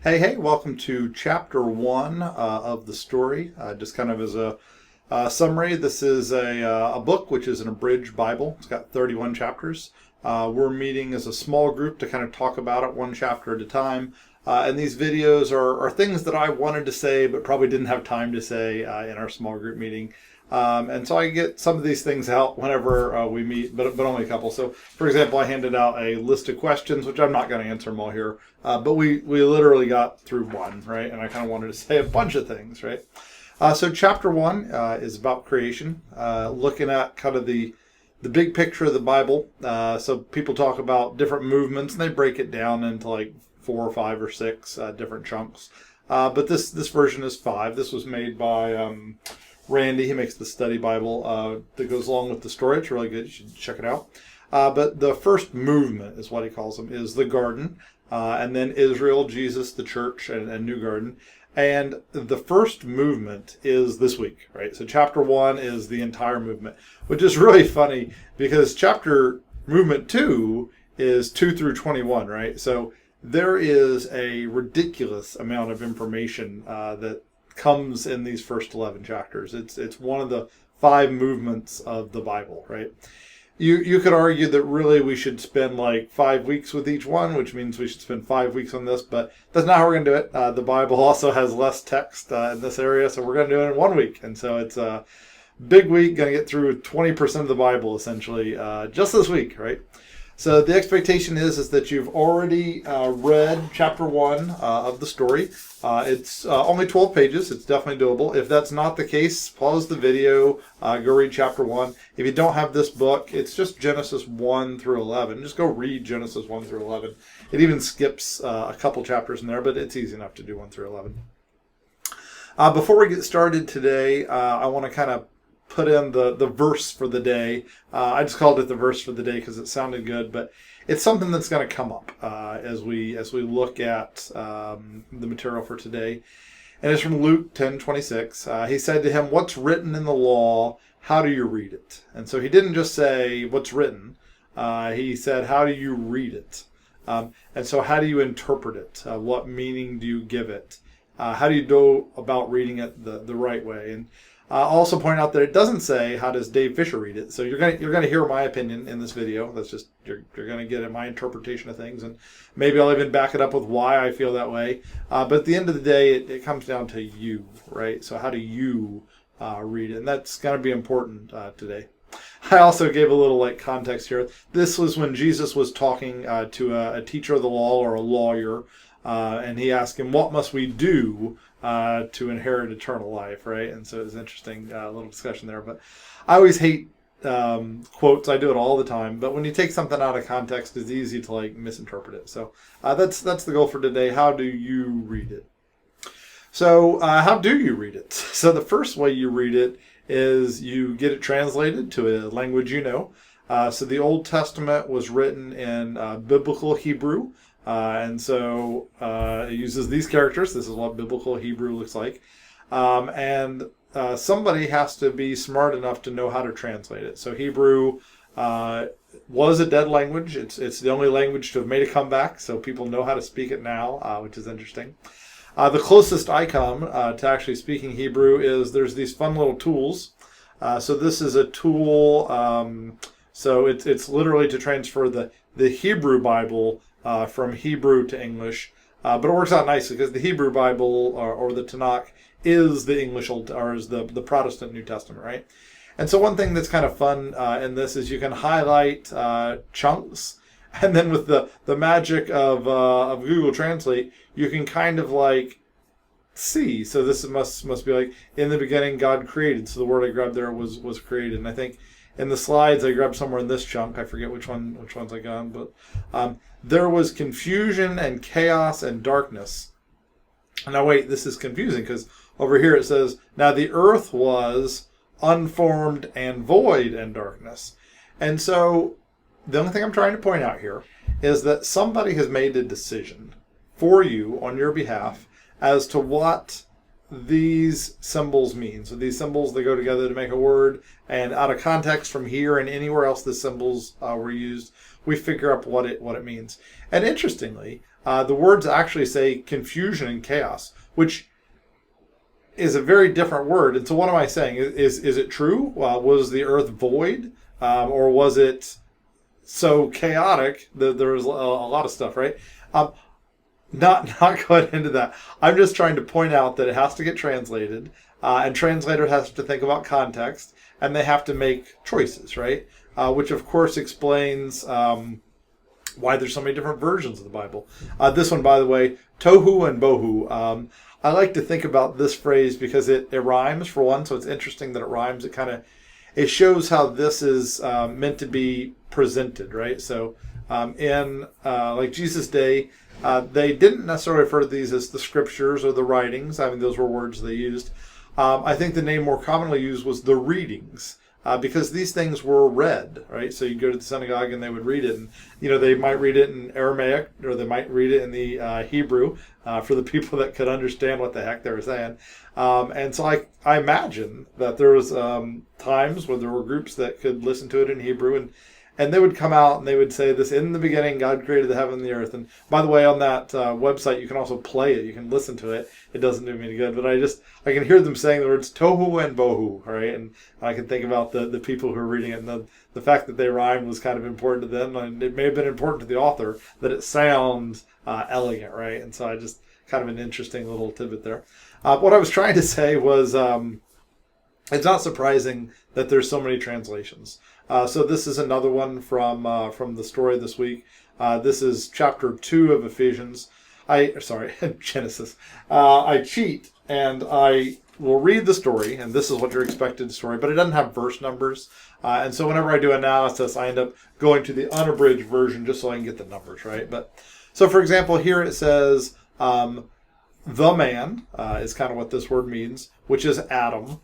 Hey, welcome to chapter one of the story. Just kind of as a summary, this is a book which is an abridged Bible. It's got 31 chapters. We're meeting as a small group to kind of talk about it one chapter at a time. And these videos are things that I wanted to say but probably didn't have time to say in our small group meeting. And so I get some of these things out whenever we meet, but only a couple. So, for example, I handed out a list of questions, which I'm not going to answer them all here, but we literally got through one, right? And I kind of wanted to say a bunch of things, right? So chapter one is about creation, looking at kind of the big picture of the Bible. So people talk about different movements, and they break it down into like 4 or 5 or 6 different chunks. But this version is 5. This was made by Randy. He makes the study Bible that goes along with the story. It's really good. You should check it out. But the first movement is what he calls them, is the garden, and then Israel, Jesus, the church, and New Garden. And the first movement is this week, right? So chapter 1 is the entire movement, which is really funny because chapter movement 2 is 2 through 21, right? So there is a ridiculous amount of information that comes in these first 11 chapters. It's one of the 5 movements of the Bible, right? You could argue that really we should spend like 5 weeks with each one, which means we should spend 5 weeks on this, but that's not how we're going to do it. The Bible also has less text in this area, so we're going to do it in 1 week. And so it's a big week, going to get through 20% of the Bible essentially just this week, right? So the expectation is that you've already read chapter 1 of the story. It's only 12 pages. It's definitely doable. If that's not the case, pause the video, go read chapter 1. If you don't have this book, it's just Genesis 1 through 11. Just go read Genesis 1 through 11. It even skips a couple chapters in there, but it's easy enough to do 1 through 11. Before we get started today, I want to kind of put in the verse for the day. I just called it the verse for the day because it sounded good, but it's something that's going to come up as we look at the material for today. And it's from Luke 10:26. He said to him, "What's written in the law? How do you read it?" And so he didn't just say what's written. He said, how do you read it? And so how do you interpret it? What meaning do you give it? How do you go about reading it the right way? And I'll also point out that it doesn't say how does Dave Fisher read it. So you're going to hear my opinion in this video. That's just you're going to get my interpretation of things, and maybe I'll even back it up with why I feel that way. But at the end of the day, it comes down to you, right? So how do you read it? And that's going to be important today. I also gave a little context here. This was when Jesus was talking to a teacher of the law or a lawyer, and he asked him, "What must we do to inherit eternal life?" Right? And so it was interesting, little discussion there. But I always hate quotes. I do it all the time. But when you take something out of context, it's easy to misinterpret it. So that's the goal for today. How do you read it? So how do you read it? So the first way you read it is you get it translated to a language you know. So the Old Testament was written in biblical Hebrew. And so it uses these characters. This is what biblical Hebrew looks like. And somebody has to be smart enough to know how to translate it. So Hebrew was a dead language. It's the only language to have made a comeback. So people know how to speak it now, which is interesting. The closest I come to actually speaking Hebrew is there's these fun little tools. So this is a tool. So it's literally to transfer the Hebrew Bible from Hebrew to English, but it works out nicely because the Hebrew Bible or the Tanakh is the English or is the Protestant New Testament, right? And so one thing that's kind of fun in this is you can highlight chunks, and then with the magic of Google Translate, you can kind of see. So this must be in the beginning God created. So the word I grabbed there was created, and I think in the slides I grabbed somewhere in this chunk. I forget which ones I got, but there was confusion and chaos and darkness. Now wait, this is confusing because over here it says, now the earth was unformed and void and darkness. And so the only thing I'm trying to point out here is that somebody has made a decision for you on your behalf as to what these symbols mean. So these symbols, they go together to make a word, and out of context from here and anywhere else the symbols were used, we figure out what it means. And interestingly, the words actually say confusion and chaos, which is a very different word. And so what am I saying? Is it true? Was the earth void? Or was it so chaotic that there was a lot of stuff, right? Not going into that. I'm just trying to point out that it has to get translated, and translators has to think about context, and they have to make choices, right? Which of course explains why there's so many different versions of the Bible. This one, by the way, tohu and bohu. I like to think about this phrase because it rhymes for one, so it's interesting that it rhymes. It shows how this is meant to be presented, right? So in like Jesus' day, they didn't necessarily refer to these as the scriptures or the writings. I mean, those were words they used. I think the name more commonly used was the readings, because these things were read, right? So you go to the synagogue and they would read it, and they might read it in Aramaic or they might read it in the Hebrew for the people that could understand what the heck they were saying. And so I imagine that there was times when there were groups that could listen to it in Hebrew, and they would come out and they would say this: in the beginning, God created the heaven and the earth. And by the way, on that website, you can also play it. You can listen to it. It doesn't do me any good, but I can hear them saying the words tohu and bohu, right? And I can think about the people who are reading it, and the fact that they rhyme was kind of important to them, and it may have been important to the author that it sounds elegant, right? And so I just kind of an interesting little tidbit there. What I was trying to say was it's not surprising that there's so many translations. So this is another one from the story this week. This is chapter 2 of Ephesians. Genesis. I cheat and I will read the story, and this is what you're expected to story, but it doesn't have verse numbers. And so whenever I do analysis, I end up going to the unabridged version just so I can get the numbers, right? But so for example, here it says the man is kind of what this word means, which is Adam,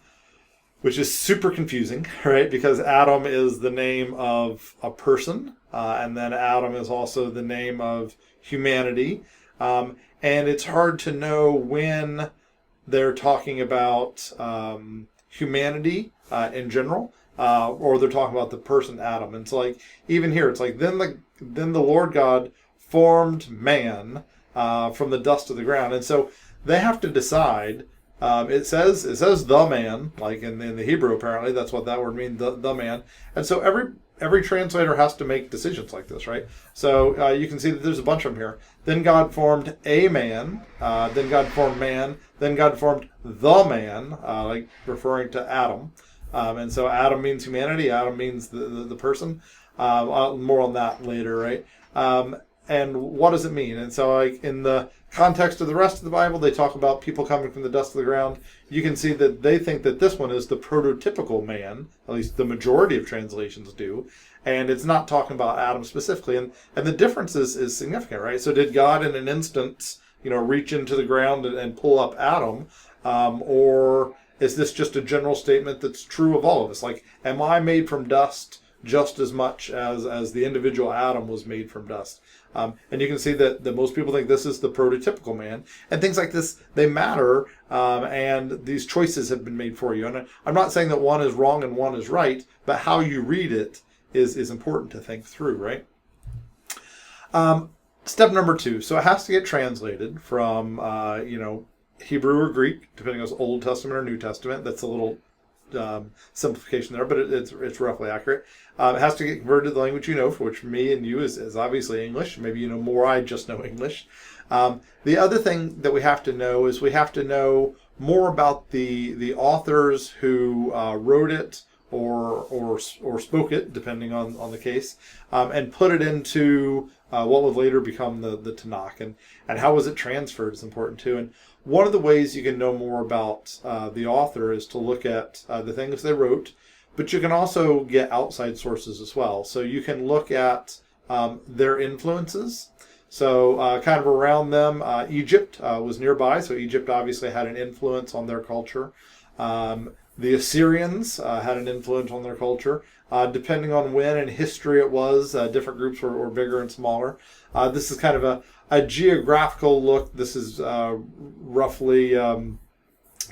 which is super confusing, right? Because Adam is the name of a person, and then Adam is also the name of humanity. And it's hard to know when they're talking about humanity in general, or they're talking about the person Adam. And so, like, even here, it's like then the Lord God formed man from the dust of the ground, and so they have to decide. It says the man, like in the Hebrew, apparently that's what that word means, the man. And so every translator has to make decisions like this, right? So you can see that there's a bunch of them here. Then God formed a man, then God formed man, then God formed the man, like referring to Adam. And so Adam means humanity, Adam means the person. More on that later, right? And what does it mean? And so like in the context of the rest of the Bible, they talk about people coming from the dust of the ground. You can see that they think that this one is the prototypical man, at least the majority of translations do, and it's not talking about Adam specifically. And the difference is significant, right? So did God in an instance, reach into the ground and pull up Adam, or is this just a general statement that's true of all of us? Like, am I made from dust just as much as the individual Adam was made from dust? And you can see that most people think this is the prototypical man. And things like this, they matter, and these choices have been made for you. And I'm not saying that one is wrong and one is right, but how you read it is important to think through, right? Step number 2. So it has to get translated from, Hebrew or Greek, depending on Old Testament or New Testament. That's a little simplification there, but it's roughly accurate. It has to get converted to the language for which me and you is obviously English. Maybe you know more, I just know English. The other thing that we have to know is we have to know more about the authors who wrote it or spoke it, depending on the case, and put it into what would later become the Tanakh, and how was it transferred is important too. And one of the ways you can know more about the author is to look at the things they wrote, but you can also get outside sources as well. So you can look at their influences. So kind of around them, Egypt was nearby, so Egypt obviously had an influence on their culture. The Assyrians had an influence on their culture. Depending on when in history it was, different groups were bigger and smaller. This is kind of a geographical look. This is roughly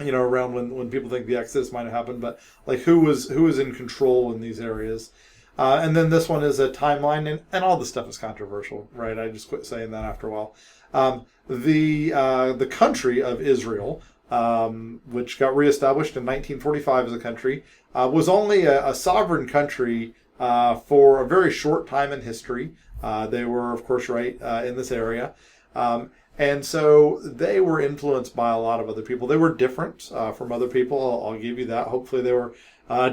around when people think the Exodus might have happened, but like who was in control in these areas. And then this one is a timeline, and all the stuff is controversial, right? I just quit saying that after a while. The country of Israel, which got reestablished in 1945 as a country, was only a sovereign country for a very short time in history. They were, of course, right in this area. And so they were influenced by a lot of other people. They were different from other people. I'll give you that. Hopefully they were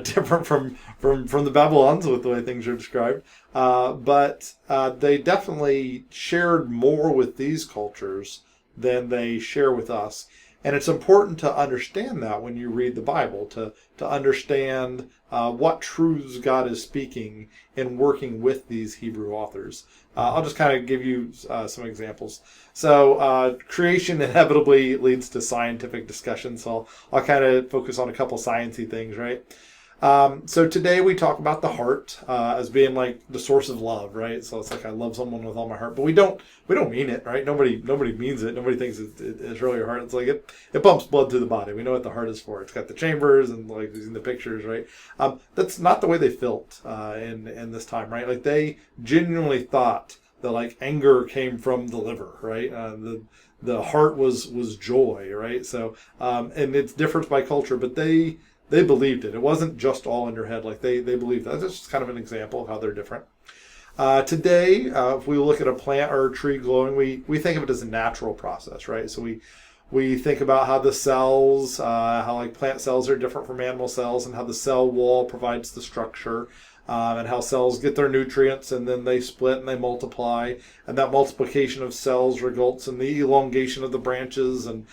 different from the Babylons with the way things are described. But they definitely shared more with these cultures than they share with us. And it's important to understand that when you read the Bible, to understand what truths God is speaking in working with these Hebrew authors. I'll just kind of give you some examples. So creation inevitably leads to scientific discussion, so I'll kind of focus on a couple sciencey things, right? So today we talk about the heart as being like the source of love, right? So it's like I love someone with all my heart, but we don't mean it, right? Nobody means it. Nobody thinks it's really your heart. It's like it pumps blood through the body. We know what the heart is for. It's got the chambers and like using the pictures, right? That's not the way they felt in this time, right? Like they genuinely thought that like anger came from the liver, right? The heart was joy, right? So and it's different by culture, but they believed it. It wasn't just all in your head. Like they believed that. That's just kind of an example of how they're different. Today, if we look at a plant or a tree glowing, we think of it as a natural process, right? So we think about how the cells, how like plant cells are different from animal cells, and how the cell wall provides the structure, and how cells get their nutrients and then they split and they multiply, and that multiplication of cells results in the elongation of the branches, and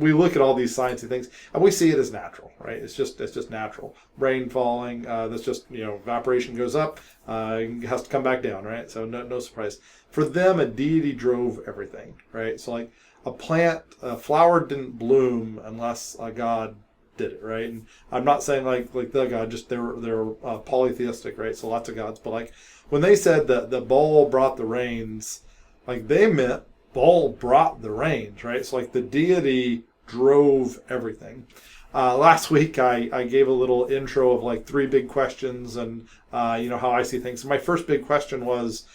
we look at all these sciencey things and we see it as natural, right? It's just natural. Rain falling, that's just evaporation goes up, it has to come back down, right? So no surprise. For them, a deity drove everything, right? So like a flower didn't bloom unless a god did it, right? And I'm not saying like the god, just they're polytheistic, right? So lots of gods, but like when they said that the Baal brought the rains, like they meant Baal brought the rains, right? So like the deity drove everything. Last week I gave a little intro of like 3 big questions and how I see things. So my first big question was,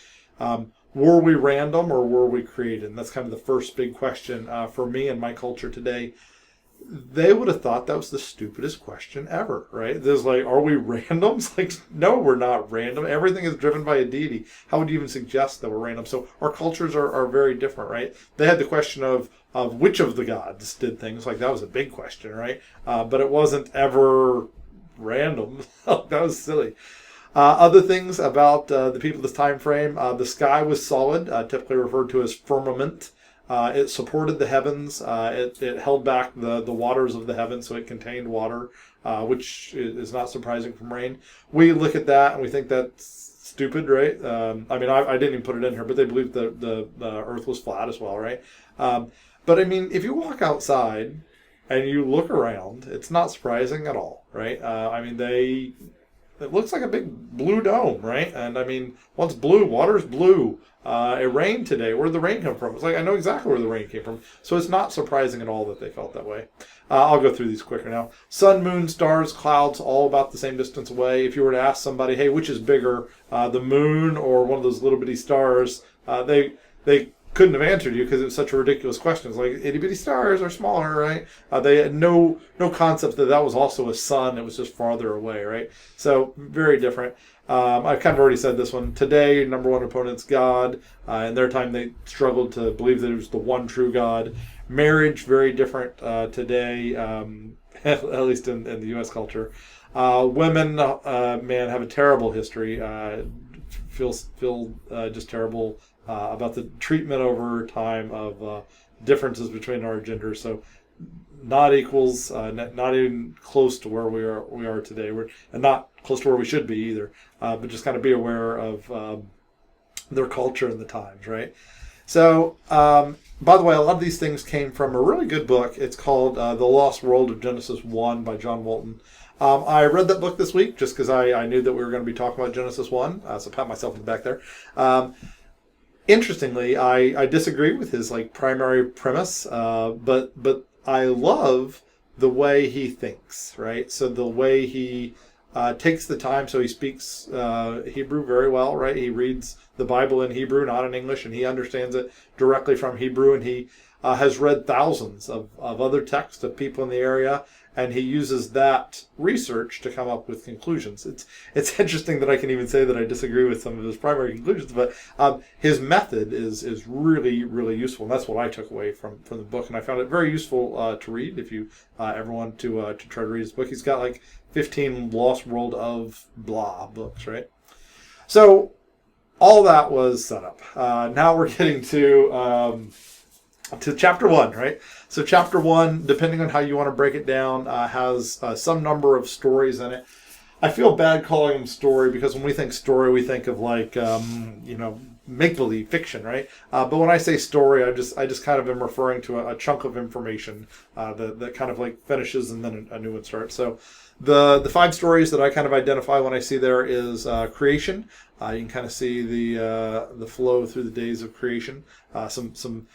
were we random or were we created? And that's kind of the first big question for me and my culture today. They would have thought that was the stupidest question ever, right? There's like, are we random? It's like, no, we're not random. Everything is driven by a deity. How would you even suggest that we're random? So our cultures are very different, right? They had the question of which of the gods did things. Like that was a big question, right? But it wasn't ever random. That was silly. Other things about the people of this time frame, the sky was solid, typically referred to as firmament. It supported the heavens. It held back the waters of the heavens, so it contained water, which is not surprising from rain. We look at that and we think that's stupid, right? I mean, I didn't even put it in here, but they believed the earth was flat as well, right? But I mean, if you walk outside and you look around, it's not surprising at all, right? I mean, it looks like a big blue dome, right? And I mean, what's blue? Water's blue. It rained today. Where did the rain come from? It's like, I know exactly where the rain came from. So it's not surprising at all that they felt that way. I'll go through these quicker now. Sun, moon, stars, clouds, all about the same distance away. If you were to ask somebody, hey, which is bigger, the moon or one of those little bitty stars, they couldn't have answered you because it was such a ridiculous question. It's like itty bitty stars are smaller, right? They had no concept that was also a sun. It was just farther away, right? So very different. I've kind of already said this one. Today, number one opponent's God. In their time, they struggled to believe that it was the one true God. Marriage, very different today, at least in the U.S. culture. Women, man, have a terrible history. Feel just terrible about the treatment over time of differences between our genders. So not equals, not even close to where we are today. And not close to where we should be either. But just kind of be aware of their culture and the times, right? So, by the way, a lot of these things came from a really good book. It's called The Lost World of Genesis 1 by John Walton. I read that book this week just because I knew that we were going to be talking about Genesis 1. So pat myself in the back there. Interestingly, I disagree with his primary premise, but I love the way he thinks, right? So the way he takes the time, so he speaks Hebrew very well, right? He reads the Bible in Hebrew, not in English, and he understands it directly from Hebrew, and he has read thousands of other texts of people in the area, and he uses that research to come up with conclusions. It's interesting that I can even say that I disagree with some of his primary conclusions, but his method is really, really useful, and that's what I took away from the book, and I found it very useful to read if you ever want to try to read his book. He's got like 15 Lost World of blah books, right? So all that was set up. Now we're getting to chapter 1, right? So chapter 1, depending on how you want to break it down, has some number of stories in it. I feel bad calling them story because when we think story, we think of like, make-believe fiction, right? But when I say story, I just kind of am referring to a chunk of information that kind of like finishes and then a new one starts. So the 5 stories that I kind of identify when I see there is creation. You can kind of see the flow through the days of creation. Some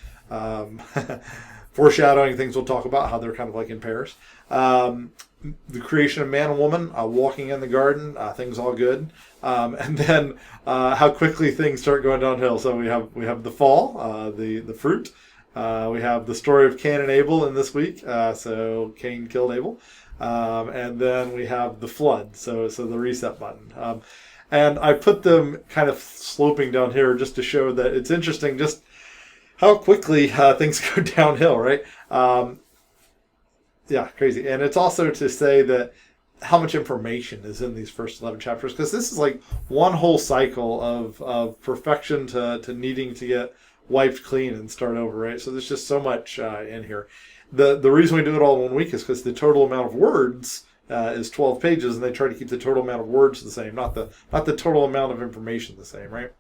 foreshadowing things we'll talk about, how they're kind of like in pairs. The creation of man and woman, walking in the garden, things all good. And then how quickly things start going downhill. So we have the fall, the fruit. We have the story of Cain and Abel in this week. So Cain killed Abel. And then we have the flood. So the reset button. And I put them kind of sloping down here just to show that it's interesting just how quickly things go downhill, right? Yeah, crazy. And it's also to say that how much information is in these first 11 chapters, because this is like one whole cycle of perfection to needing to get wiped clean and start over, right? So there's just so much in here. The reason we do it all in 1 week is because the total amount of words is 12 pages, and they try to keep the total amount of words the same, not the total amount of information the same, right?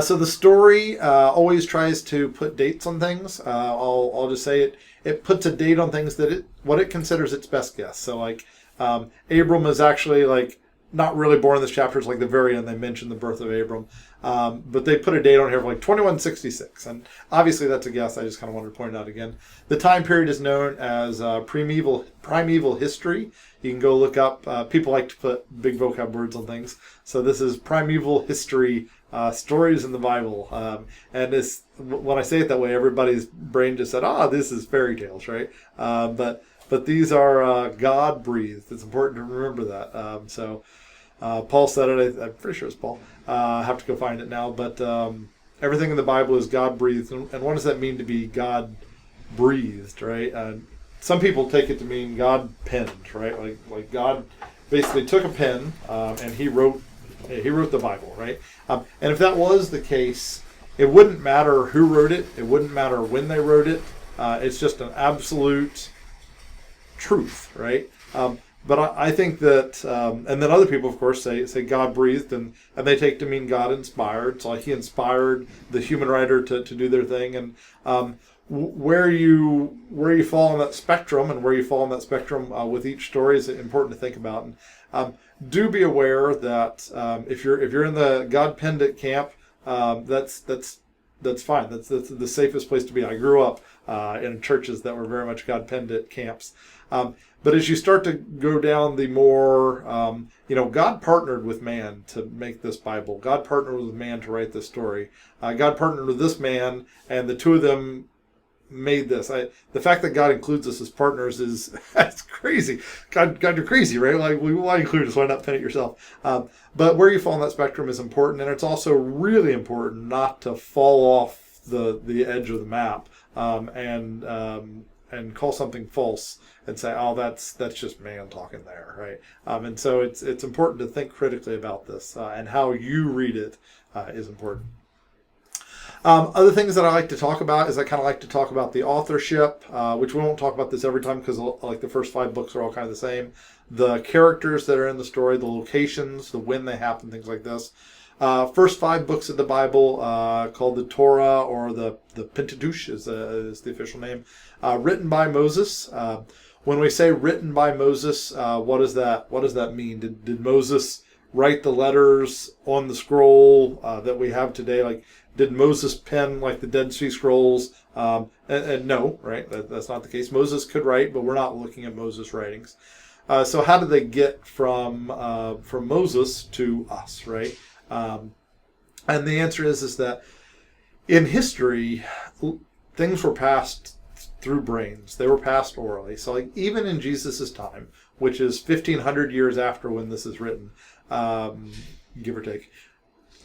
So the story always tries to put dates on things. I'll just say it puts a date on things that what it considers its best guess. So like Abram is actually like not really born in this chapter. It's like the very end they mention the birth of Abram, but they put a date on here of like 2166, and obviously that's a guess. I just kind of wanted to point it out again. The time period is known as primeval history. You can go look up. People like to put big vocab words on things, so this is primeval history. Stories in the Bible, and this, when I say it that way, everybody's brain just said, this is fairy tales, right? But these are God breathed. It's important to remember that. So Paul said it. I'm pretty sure it's Paul. I have to go find it now. But everything in the Bible is God breathed, and what does that mean to be God breathed, right? Some people take it to mean God penned, right? Like God basically took a pen and he wrote the Bible, right? And if that was the case, it wouldn't matter who wrote it. It wouldn't matter when they wrote it. It's just an absolute truth, right? But I think that, and then other people, of course, say God breathed, and they take to mean God inspired. So like he inspired the human writer to do their thing, and where you fall on that spectrum, and where you fall on that spectrum with each story is important to think about. And do be aware that if you're in the God penned it camp, that's fine. That's the safest place to be. I grew up in churches that were very much God penned it camps. But as you start to go down the more, God partnered with man to make this Bible. God partnered with man to write this story. God partnered with this man, and the two of them made this. The fact that God includes us as partners is that's crazy. God, you're crazy, right? Like, why include us? Why not pen it yourself? But where you fall on that spectrum is important, and it's also really important not to fall off the edge of the map and call something false and say, that's just man talking there, right? And so it's important to think critically about this, and how you read it is important. Other things that I like to talk about is I kind of like to talk about the authorship, which we won't talk about this every time because like the first 5 books are all kind of the same. The characters that are in the story, the locations, the when they happen, things like this. First 5 books of the Bible, called the Torah, or the Pentateuch is the official name, written by Moses. When we say written by Moses, what does that mean? Did Moses write the letters on the scroll that we have today? Like, did Moses pen like the Dead Sea Scrolls? And no, right? That's not the case. Moses could write, but we're not looking at Moses' writings. So how did they get from Moses to us, right? And the answer is that in history, things were passed through brains. They were passed orally. So like even in Jesus' time, which is 1,500 years after when this is written, give or take,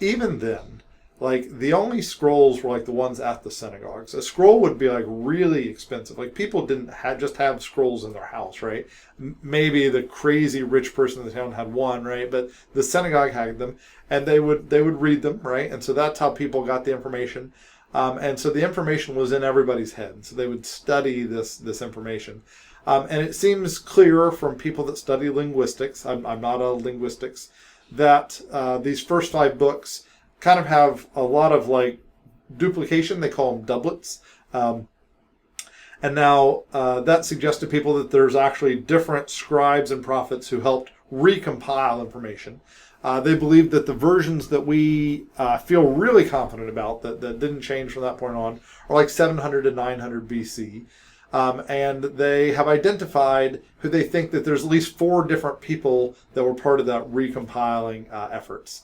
even then, like the only scrolls were like the ones at the synagogues. A scroll would be like really expensive. Like people didn't just have scrolls in their house, right? Maybe the crazy rich person in the town had one, right? But the synagogue had them, and they would read them, right? And so that's how people got the information. And so the information was in everybody's head. So they would study this information. And it seems clear from people that study linguistics, I'm not a linguistics, that these first 5 books kind of have a lot of like duplication. They call them doublets. And now that suggests to people that there's actually different scribes and prophets who helped recompile information. They believe that the versions that we feel really confident about, that didn't change from that point on, are like 700 to 900 BC. And they have identified who they think that there's at least 4 different people that were part of that recompiling efforts.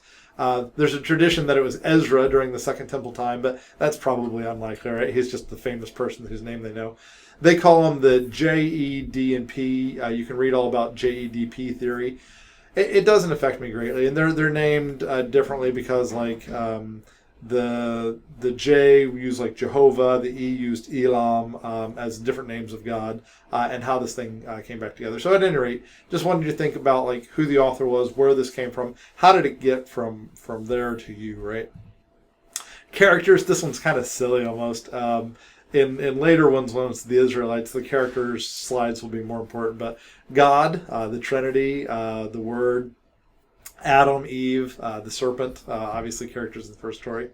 There's a tradition that it was Ezra during the Second Temple time, but that's probably unlikely, right? He's just the famous person whose name they know. They call him the JED&P. You can read all about JEDP theory. It doesn't affect me greatly, and they're named differently because like the J used like Jehovah, the E used Elam as different names of God, and how this thing came back together. So at any rate, just wanted you to think about like who the author was, where this came from, how did it get from there to you, right? Characters, this one's kind of silly almost. In later ones, when it's the Israelites, the characters slides will be more important. But God, the Trinity, the Word, Adam, Eve, the serpent, obviously characters in the first story.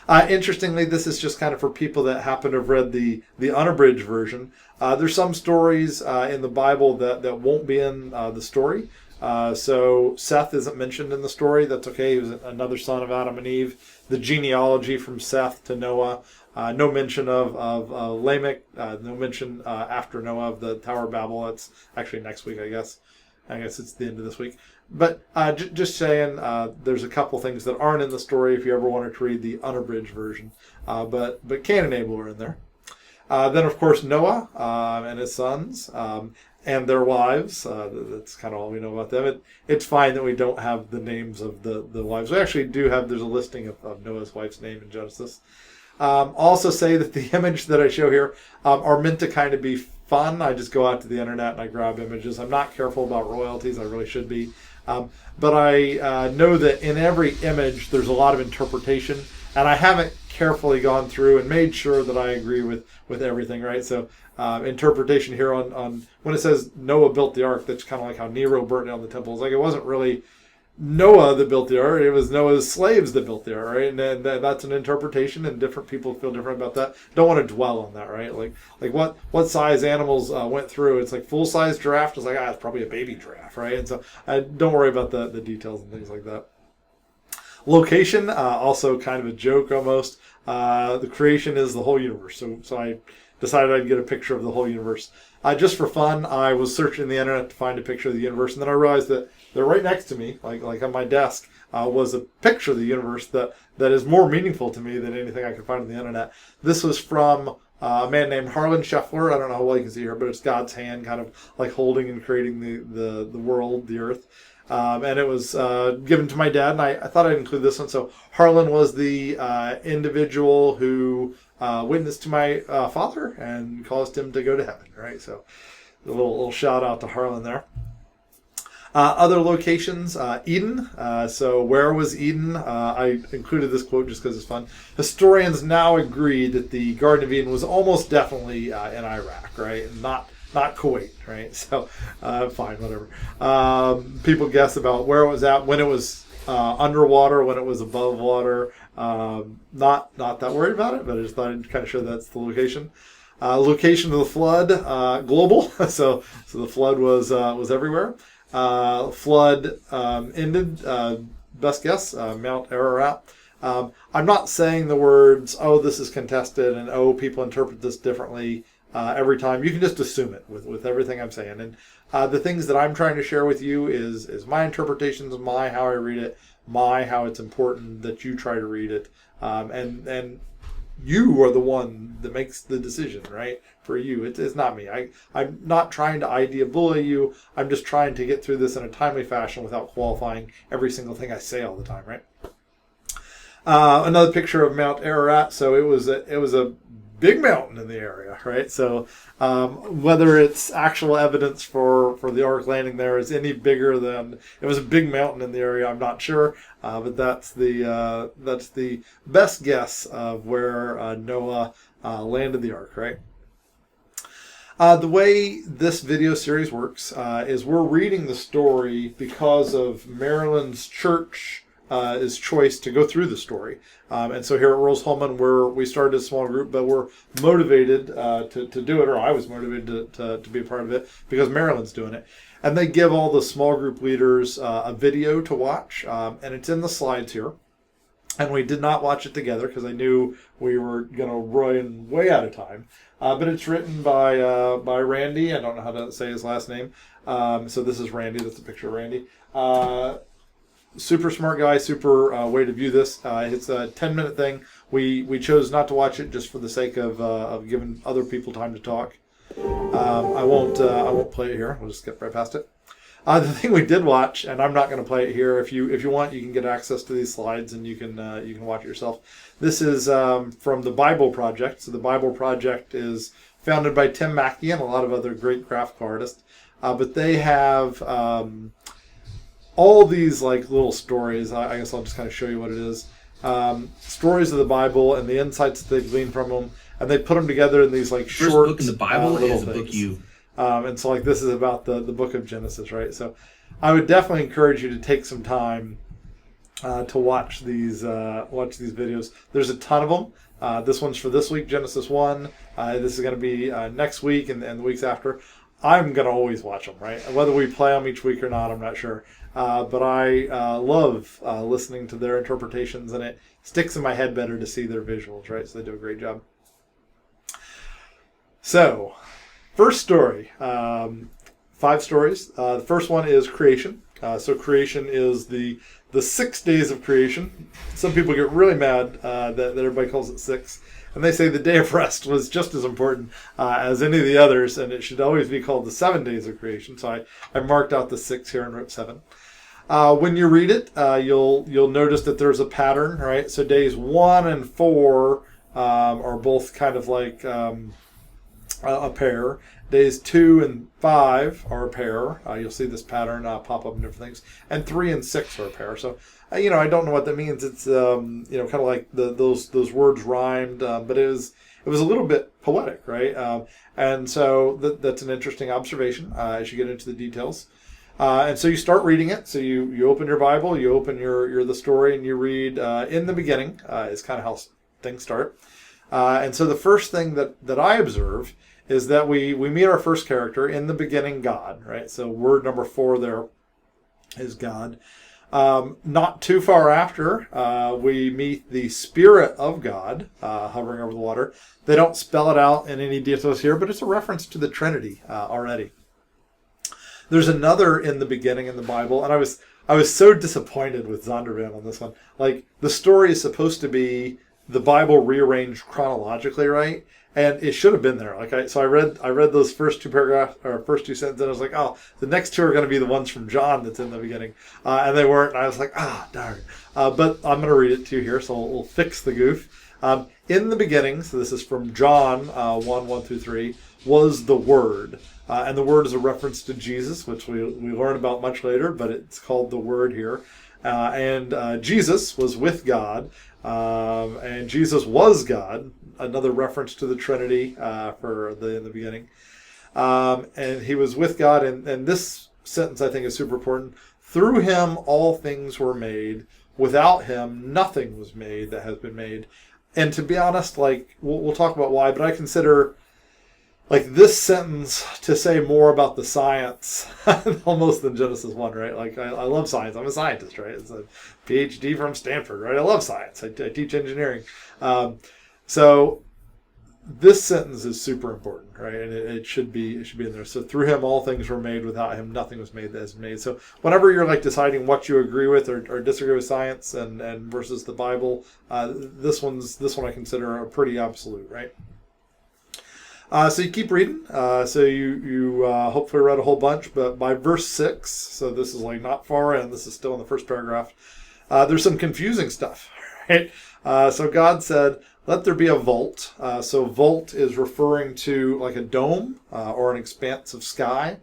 Interestingly, this is just kind of for people that happen to have read the unabridged version. There's some stories in the Bible that won't be in the story. So Seth isn't mentioned in the story. That's okay. He was another son of Adam and Eve. The genealogy from Seth to Noah. No mention of Lamech. No mention after Noah of the Tower of Babel. That's actually next week, I guess. I guess it's the end of this week. But just saying, there's a couple things that aren't in the story if you ever wanted to read the unabridged version. But Cain and Abel are in there. Then, of course, Noah and his sons and their wives. That's kind of all we know about them. It's fine that we don't have the names of the wives. We actually do have, there's a listing of Noah's wife's name in Genesis. Also say that the image that I show here are meant to kind of be fun. I just go out to the internet and I grab images. I'm not careful about royalties. I really should be. But I know that in every image there's a lot of interpretation, and I haven't carefully gone through and made sure that I agree with everything, right? So interpretation here on when it says Noah built the ark, that's kind of like how Nero burnt down the temple. It's like it wasn't really Noah that built the ark, it was Noah's slaves that built the ark, right? And that's an interpretation, and different people feel different about that. Don't want to dwell on that, right? Like what size animals went through. It's like full-size giraffe is like, it's probably a baby giraffe, right? And so don't worry about the details and things like that. Location, also kind of a joke almost. The creation is the whole universe. So I decided I'd get a picture of the whole universe. Just for fun, I was searching the internet to find a picture of the universe, and then I realized that they're right next to me, like on my desk, was a picture of the universe that is more meaningful to me than anything I could find on the internet. This was from a man named Harlan Scheffler. I don't know how well you can see here, but it's God's hand kind of like holding and creating the world, the earth. And it was given to my dad, and I thought I'd include this one. So Harlan was the individual who witnessed to my father and caused him to go to heaven, right? So a little shout out to Harlan there. Other locations, Eden. So where was Eden? I included this quote just because it's fun. Historians now agree that the Garden of Eden was almost definitely in Iraq, right? Not Kuwait, right? So fine, whatever. People guess about where it was at, when it was underwater, when it was above water. Not that worried about it, but I just thought I'd kind of show that's the location. Location of the flood, global. So the flood was everywhere. flood ended. Best guess, Mount Ararat. I'm not saying the words, oh, this is contested, and oh, people interpret this differently every time. You can just assume it with everything I'm saying. And the things that I'm trying to share with you is my interpretations, my how I read it, my how it's important that you try to read it. And you are the one that makes the decision, right? For you, it's not me. I'm not trying to idea bully you. I'm just trying to get through this in a timely fashion without qualifying every single thing I say all the time, right? Another picture of Mount Ararat. So it was a big mountain in the area, right? So whether it's actual evidence for the ark landing there is any bigger than it was a big mountain in the area, I'm not sure, but that's the best guess of where Noah landed the ark, right? The way this video series works is we're reading the story because of Maryland's church is choice to go through the story. And so here at Rose-Hulman, we started a small group, but we're motivated to do it, or I was motivated to be a part of it because Maryland's doing it. And they give all the small group leaders a video to watch, and it's in the slides here. And we did not watch it together because I knew we were going to run way out of time. But it's written by Randy. I don't know how to say his last name. So this is Randy. That's a picture of Randy. Super smart guy, super way to view this. It's a 10-minute thing. We chose not to watch it just for the sake of giving other people time to talk. I won't play it here. We'll just skip right past it. The thing we did watch, and I'm not going to play it here. If you want, you can get access to these slides and you can watch it yourself. This is from the Bible Project. So the Bible Project is founded by Tim Mackey and a lot of other great graphic artists. But they have all these like little stories. I guess I'll just kind of show you what it is. Stories of the Bible and the insights that they've gleaned from them, and they put them together in these like short. First book in the Bible is a things. book you. And so like this is about the book of Genesis, right? So I would definitely encourage you to take some time to watch these videos. There's a ton of them. This one's for this week, Genesis 1. This is going to be next week and the weeks after. I'm going to always watch them, right? Whether we play them each week or not, I'm not sure. But I love listening to their interpretations, and it sticks in my head better to see their visuals, right? So they do a great job. So, first story, 5 stories. The first one is creation. So creation is the 6 days of creation. Some people get really mad that everybody calls it 6. And they say the day of rest was just as important as any of the others, and it should always be called the 7 days of creation. So I marked out the 6 here and wrote 7. When you read it, you'll notice that there's a pattern, right? So days 1 and 4 are both kind of like a pair. Days 2 and 5 are a pair. You'll see this pattern pop up in different things. And 3 and 6 are a pair. So, I don't know what that means. It's, kind of like those words rhymed, but it was a little bit poetic, right? And so that's an interesting observation as you get into the details. And so you start reading it. So you open your Bible, you open the story, and you read in the beginning is kind of how things start. And so the first thing that I observe is that we meet our first character in the beginning, God, right? So word number 4 there is God. Not too far after, we meet the Spirit of God hovering over the water. They don't spell it out in any details here, but it's a reference to the Trinity already. There's another in the beginning in the Bible, and I was so disappointed with Zondervan on this one. Like, the story is supposed to be the Bible rearranged chronologically, right? And it should have been there. I read those first 2 paragraphs or first 2 sentences, and I was like, oh, the next 2 are going to be the ones from John that's in the beginning, and they weren't. And I was like, darn. But I'm going to read it to you here, so we'll fix the goof. In the beginning, so this is from John 1 through 3, was the Word. And the Word is a reference to Jesus, which we learn about much later, but it's called the Word here. And Jesus was with God, and Jesus was God. Another reference to the Trinity in the beginning. And he was with God, and this sentence I think is super important. Through him all things were made. Without him nothing was made that has been made. And to be honest, like we'll talk about why, but I consider like this sentence to say more about the science almost than Genesis 1, right? Like I love science. I'm a scientist, right? It's a PhD from Stanford, right? I love science. I teach engineering. So this sentence is super important, right? And it should be in there. So through him, all things were made. Without him, nothing was made that is made. So whenever you're like deciding what you agree with or disagree with science and versus the Bible, this one I consider a pretty absolute, right? So you keep reading. So you hopefully read a whole bunch, but by verse 6, so this is like not far in. This is still in the first paragraph. There's some confusing stuff, right? So God said, let there be a vault. So vault is referring to like a dome or an expanse of sky.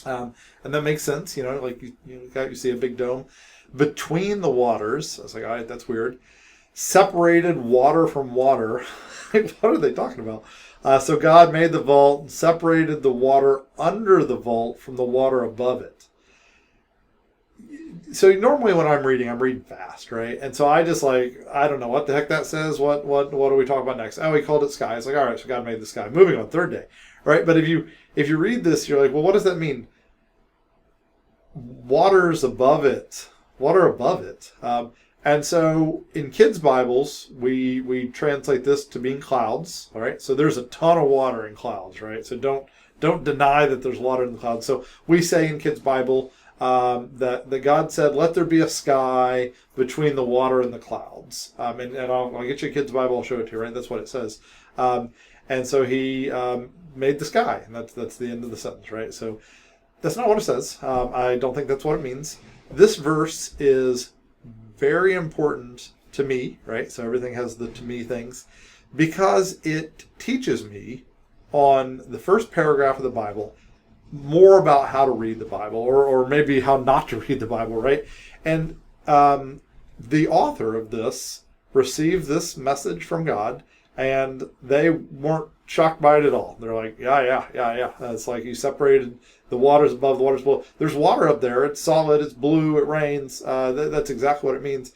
And that makes sense, like you see a big dome. Between the waters, I was like, all right, that's weird. Separated water from water. What are they talking about? So God made the vault and separated the water under the vault from the water above it. So normally when I'm reading fast, right? And so I just I don't know what the heck that says. What do we talk about next? Oh, he called it sky. It's like, all right, so God made the sky. Moving on, third day, right? But if you read this, you're like, well, what does that mean? Water's above it. Water above it. And so in kids' Bibles, we translate this to mean clouds. All right, so there's a ton of water in clouds, right? So don't deny that there's water in the clouds. So we say in kids' Bible that God said, "Let there be a sky between the water and the clouds." And I'll get you a kids' Bible. I'll show it to you. Right, that's what it says. And so He made the sky, and that's the end of the sentence, right? So that's not what it says. I don't think that's what it means. This verse is very important to me, right? So everything has the to me things, because it teaches me on the first paragraph of the Bible more about how to read the Bible, or maybe how not to read the Bible, right? And the author of this received this message from God, and they weren't shocked by it at all. They're like, yeah. It's like you separated the waters above, the waters below. There's water up there. It's solid. It's blue. It rains. That's exactly what it means.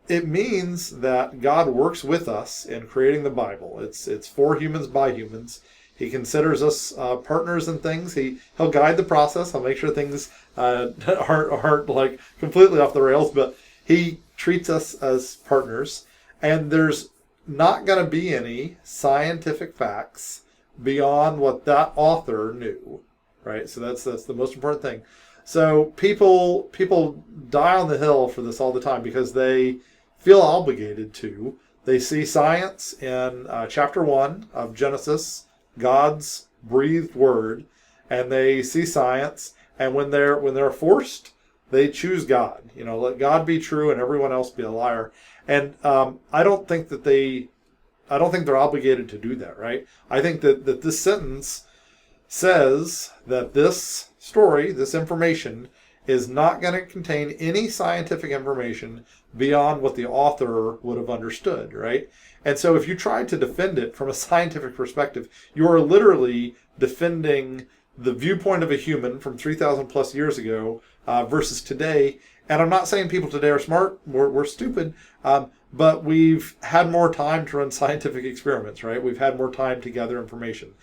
It means that God works with us in creating the Bible. It's for humans by humans. He considers us partners in things. He'll guide the process. He'll make sure things aren't like completely off the rails, but he treats us as partners. And there's not going to be any scientific facts beyond what that author knew, right? So that's the most important thing. So people die on the hill for this all the time because they feel obligated to. They see science in chapter 1 of Genesis, God's breathed word, and they see science, and when they're forced, they choose God. Let God be true and everyone else be a liar. And I don't think they're obligated to do that, right? I think that this sentence says that this story, this information, is not going to contain any scientific information beyond what the author would have understood, right? And so if you try to defend it from a scientific perspective, you are literally defending the viewpoint of a human from 3,000 plus years ago versus today. And I'm not saying people today are smart, we're stupid, but we've had more time to run scientific experiments, right? We've had more time to gather information.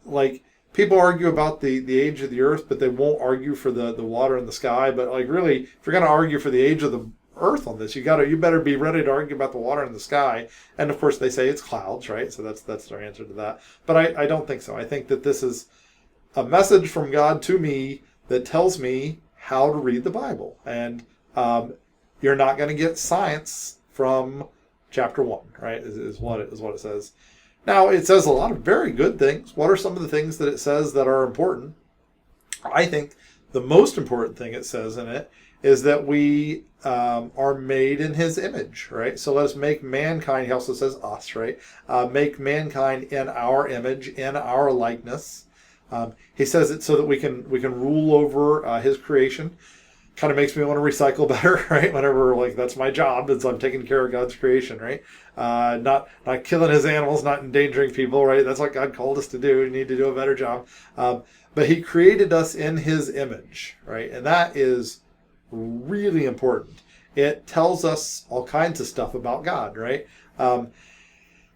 Like people argue about the age of the earth, but they won't argue for the water in the sky. But like really, if you're going to argue for the age of the earth on this, you better be ready to argue about the water in the sky. And of course they say it's clouds, right? So that's their answer to that. But I don't think so. I think that this is a message from God to me that tells me how to read the Bible. And you're not going to get science from chapter 1, right? Is what it says. Now, it says a lot of very good things. What are some of the things that it says that are important? I think the most important thing it says in it is that we are made in his image, right? So let us make mankind, he also says us, right? Make mankind in our image, in our likeness. He says it so that we can rule over his creation. Kind of makes me want to recycle better, right? Whenever that's my job, is I'm taking care of God's creation, right? Not killing his animals, not endangering people, right? That's what God called us to do. We need to do a better job. But he created us in his image, right? And that is really important. It tells us all kinds of stuff about God, right?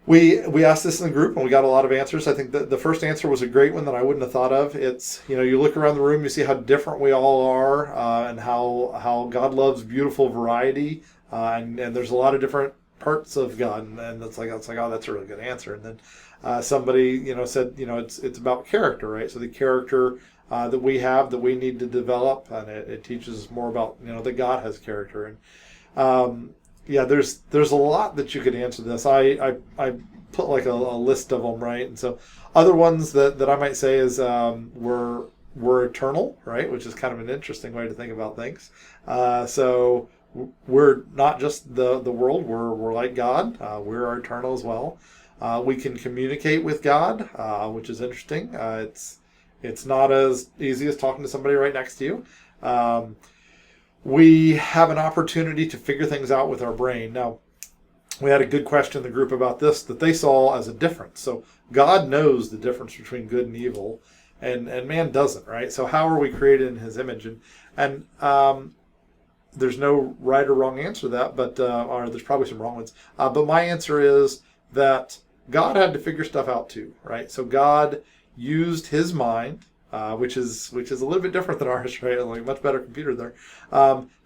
We asked this in the group and we got a lot of answers. I think the first answer was a great one that I wouldn't have thought of. It's, you look around the room, you see how different we all are, and how God loves beautiful variety, and there's a lot of different parts of God, and it's like, oh, that's a really good answer. And then somebody said, it's about character, right? So the character that we have, that we need to develop, and it teaches us more about that God has character. And yeah, there's a lot that you could answer this. I put like a list of them, right? And so other ones that I might say is we're eternal, right? Which is kind of an interesting way to think about things. So we're not just the world. We're like God. We're eternal as well. We can communicate with God, which is interesting. It's not as easy as talking to somebody right next to you. We have an opportunity to figure things out with our brain. Now, we had a good question in the group about this that they saw as a difference. So God knows the difference between good and evil, and man doesn't, right? So how are we created in His image? And there's no right or wrong answer to that, but or there's probably some wrong ones. But my answer is that God had to figure stuff out too, right? So God used His mind, which is a little bit different than ours, right? Like much better computer there,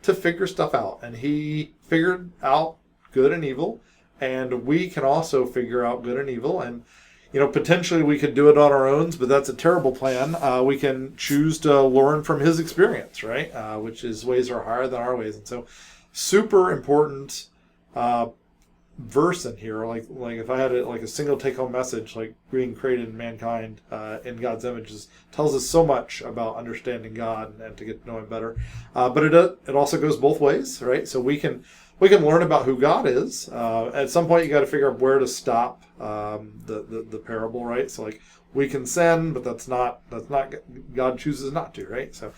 to figure stuff out. And He figured out good and evil, and we can also figure out good and evil. And potentially we could do it on our own, but that's a terrible plan. We can choose to learn from His experience, right? Which His ways are higher than our ways. And so super important verse in here, like if I had a single take-home message, like being created in mankind in God's images tells us so much about understanding God and to get to know Him better. But it also goes both ways, right? So we can learn about who God is. At some point, you got to figure out where to stop the parable, right? So like we can sin, but that's not God chooses not to, right? So.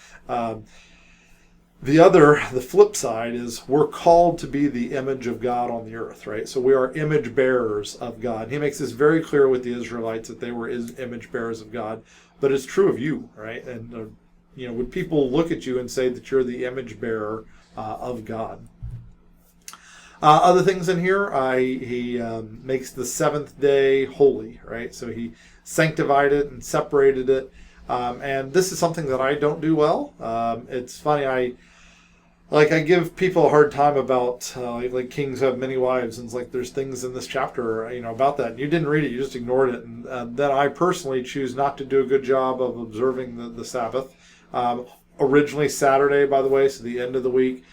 The flip side is we're called to be the image of God on the earth, right? So we are image bearers of God. He makes this very clear with the Israelites that they were image bearers of God, but it's true of you, right? And would people look at you and say that you're the image bearer of God? Other things in here, he makes the seventh day holy, right? So He sanctified it and separated it, and this is something that I don't do well. It's funny, I give people a hard time about like kings have many wives, and it's like there's things in this chapter about that, and you didn't read it, you just ignored it, and then I personally choose not to do a good job of observing the Sabbath. Originally Saturday, by the way, so the end of the week.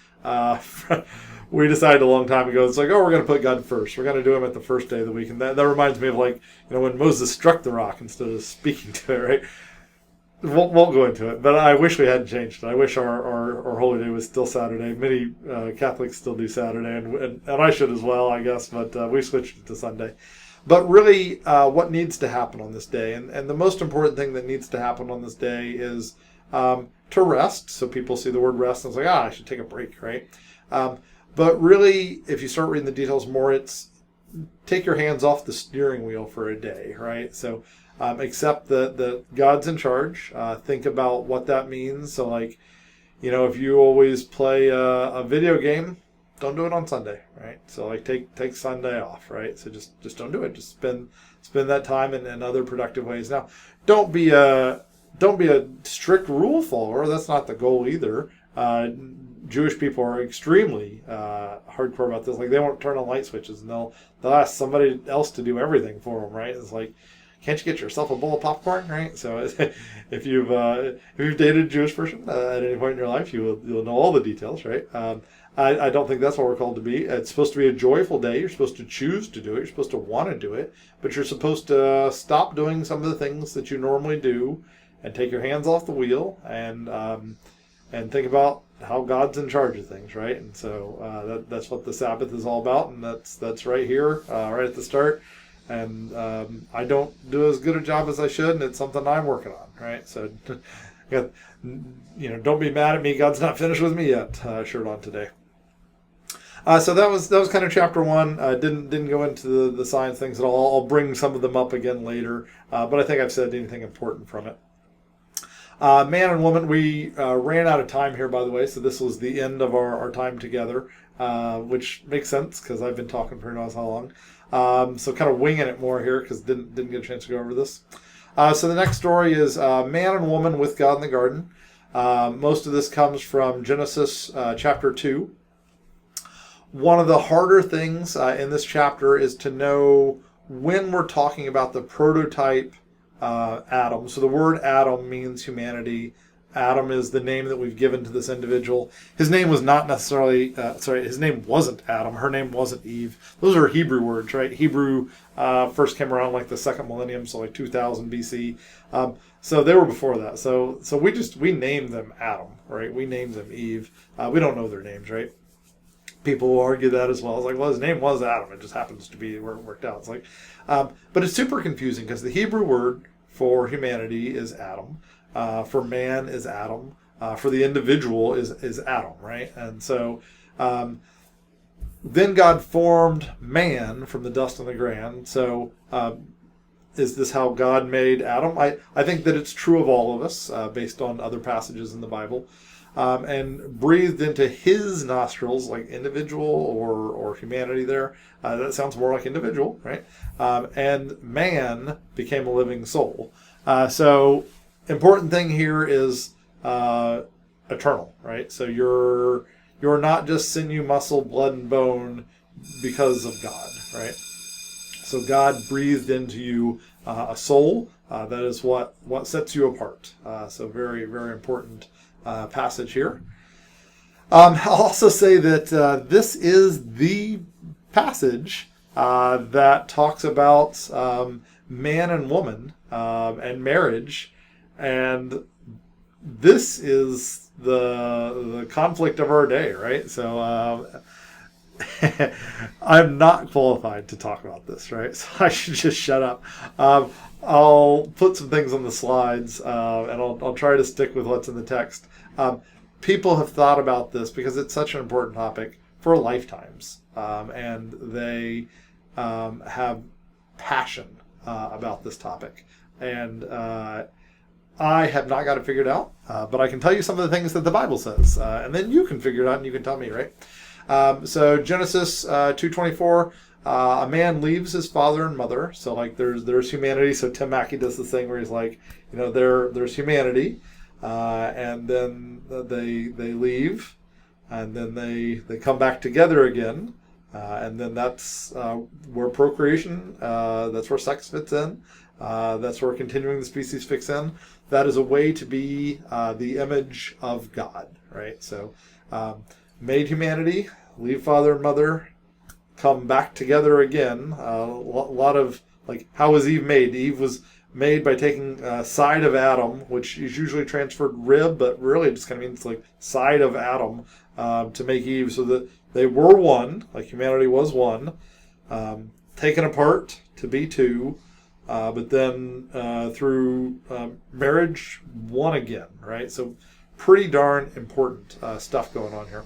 We decided a long time ago, it's like, oh, we're going to put God first. We're going to do Him at the first day of the week, and that reminds me of when Moses struck the rock instead of speaking to it, right? Won't go into it, but I wish we hadn't changed it. I wish our holy day was still Saturday. Many Catholics still do Saturday, and I should as well, I guess, but we switched it to Sunday. But really, what needs to happen on this day, and the most important thing that needs to happen on this day is to rest. So people see the word rest, and it's like, I should take a break, right? But really, if you start reading the details more, it's take your hands off the steering wheel for a day, right? So accept that God's in charge. Think about what that means. So if you always play a video game, don't do it on Sunday, right? So take Sunday off, right? So just don't do it. Just spend that time in other productive ways. Now, don't be a strict rule follower. That's not the goal either. Jewish people are extremely hardcore about this. Like they won't turn on light switches, and they'll ask somebody else to do everything for them, right? It's like, can't you get yourself a bowl of popcorn, right? So if you've dated a Jewish person at any point in your life, you'll know all the details, right? I don't think that's what we're called to be. It's supposed to be a joyful day. You're supposed to choose to do it. You're supposed to want to do it, but you're supposed to stop doing some of the things that you normally do and take your hands off the wheel and think about how God's in charge of things, right? And so that's what the Sabbath is all about, and that's right here, right at the start. And I don't do as good a job as I should, and it's something I'm working on, right? So, don't be mad at me. God's not finished with me yet. Shirt on today. So that was kind of chapter 1. Didn't go into the science things at all. I'll bring some of them up again later, but I think I've said anything important from it. Man and woman, we ran out of time here, by the way, so this was the end of our time together. which makes sense because I've been talking for who knows how long. So kind of winging it more here because didn't get a chance to go over this. So the next story is man and woman with God in the garden. Most of this comes from Genesis chapter 2. One of the harder things in this chapter is to know when we're talking about the prototype Adam. So the word Adam means humanity. Adam is the name that we've given to this individual. His name was not necessarily, his name wasn't Adam. Her name wasn't Eve. Those are Hebrew words, right? Hebrew first came around like the second millennium, so like 2000 BC. So they were before that. So we named them Adam, right? We named them Eve. We don't know their names, right? People will argue that as well. It's like, well, his name was Adam. It just happens to be where it worked out. It's like, but it's super confusing because the Hebrew word for humanity is Adam. For man is Adam. For the individual is Adam, right? And so then God formed man from the dust of the ground. So is this how God made Adam? I think that it's true of all of us based on other passages in the Bible. And breathed into his nostrils, like individual or humanity there. That sounds more like individual, right? And man became a living soul. So important thing here is eternal, right? So you're not just sinew, muscle, blood, and bone because of God, right? So God breathed into you a soul. That is what sets you apart. So very, very important passage here. I'll also say that this is the passage that talks about man and woman and marriage, and this is the conflict of our day, right? So I'm not qualified to talk about this, right? So I should just shut up. I'll put some things on the slides, and I'll try to stick with what's in the text. People have thought about this because it's such an important topic for lifetimes, and they have passion about this topic. And I have not got it figured out, but I can tell you some of the things that the Bible says, and then you can figure it out and you can tell me, right? So Genesis 2:24, a man leaves his father and mother. So like there's humanity. So Tim Mackey does this thing where he's like, there's humanity, and then they leave, and then they come back together again, and then that's where procreation, that's where sex fits in, that's where continuing the species fits in. That is a way to be the image of God, right? So made humanity, leave father and mother, come back together again. A lot of, like, how was Eve made? Eve was made by taking side of Adam, which is usually transferred rib, but really it just kind of means like side of Adam to make Eve, so that they were one, like humanity was one, taken apart to be two, but then through marriage, one again, right? So pretty darn important stuff going on here.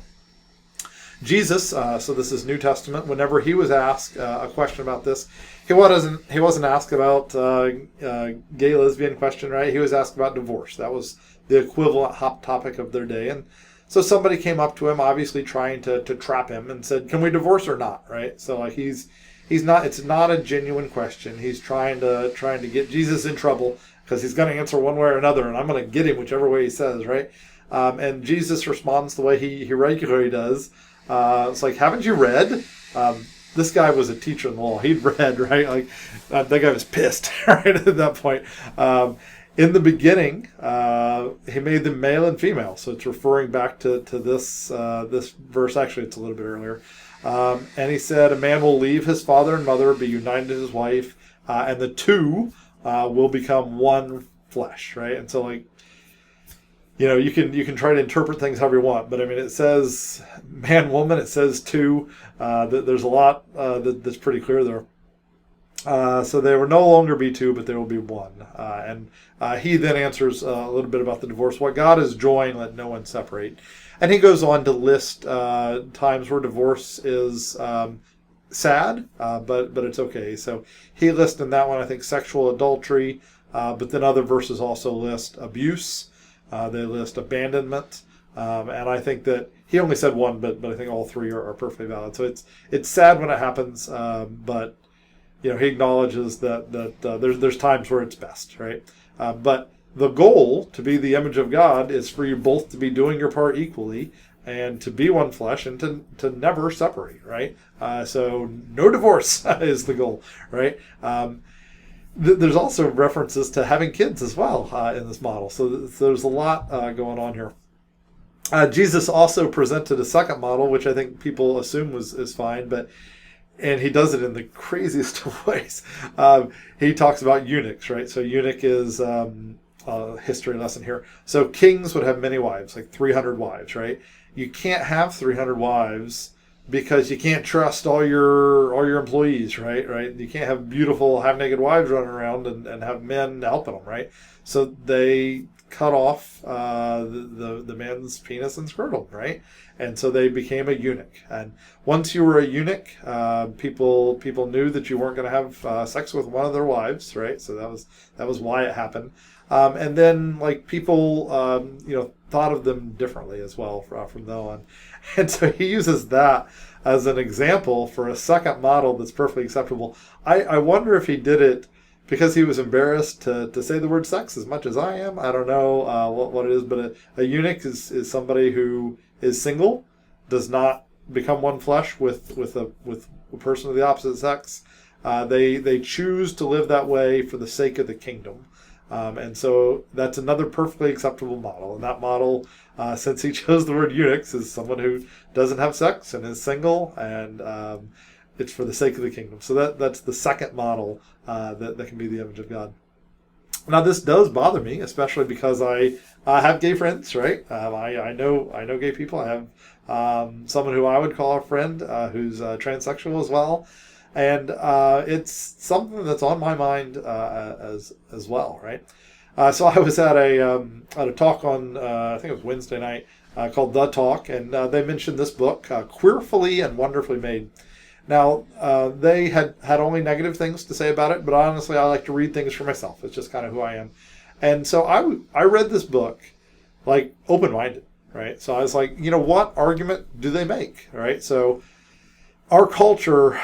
Jesus, so this is New Testament, whenever he was asked a question about this, he wasn't asked about gay lesbian question, right? He was asked about divorce. That was the equivalent hot topic of their day. And so somebody came up to him, obviously trying to trap him, and said, "Can we divorce or not?" Right? So like he's not. It's not a genuine question. He's trying to get Jesus in trouble because he's going to answer one way or another, and I'm going to get him whichever way he says, right? And Jesus responds the way he regularly does. It's like, haven't you read? This guy was a teacher in the law. He'd read, right? Like that guy was pissed, right, at that point. In the beginning, he made them male and female. So it's referring back to this verse. Actually, it's a little bit earlier. And he said, a man will leave his father and mother, be united to his wife, and the two will become one flesh, right? And so, like, you can try to interpret things however you want, but I mean, it says man, woman, it says two. There's a lot that's pretty clear there. So they will no longer be two, but they will be one. And he then answers a little bit about the divorce. What God has joined, let no one separate. And he goes on to list times where divorce is sad, but it's okay. So he lists in that one, I think, sexual adultery, but then other verses also list abuse. They list abandonment, and I think that he only said one, but I think all three are perfectly valid. So it's sad when it happens, but he acknowledges that there's times where it's best, right? But the goal to be the image of God is for you both to be doing your part equally and to be one flesh and to never separate, right? So no divorce is the goal, right? There's also references to having kids as well in this model. So there's a lot going on here. Jesus also presented a second model, which I think people assume is fine, and he does it in the craziest of ways. He talks about eunuchs, right? So eunuch is a history lesson here. So kings would have many wives, like 300 wives, right? You can't have 300 wives because you can't trust all your employees, right? You can't have beautiful half-naked wives running around and have men helping them, right? So they cut off the man's penis and scrotum, right? And so they became a eunuch. And once you were a eunuch, people knew that you weren't going to have sex with one of their wives, right? So that was why it happened. And then people thought of them differently as well from then on. And so he uses that as an example for a second model that's perfectly acceptable. I wonder if he did it because he was embarrassed to say the word sex as much as I am. I don't know what it is, but a eunuch is somebody who is single, does not become one flesh with a person of the opposite sex. They choose to live that way for the sake of the kingdom. And so that's another perfectly acceptable model. And that model, since he chose the word eunuchs, is someone who doesn't have sex and is single, and it's for the sake of the kingdom. So that's the second model that can be the image of God. Now, this does bother me, especially because I have gay friends, right? I know gay people. I have someone who I would call a friend who's transsexual as well. And it's something that's on my mind as well, right? So I was at a talk on I think it was Wednesday night called The Talk, and they mentioned this book, Queerfully and Wonderfully Made. Now they had only negative things to say about it, but honestly, I like to read things for myself. It's just kind of who I am, and so I read this book open-minded, right? So I was like, what argument do they make, right? So our culture,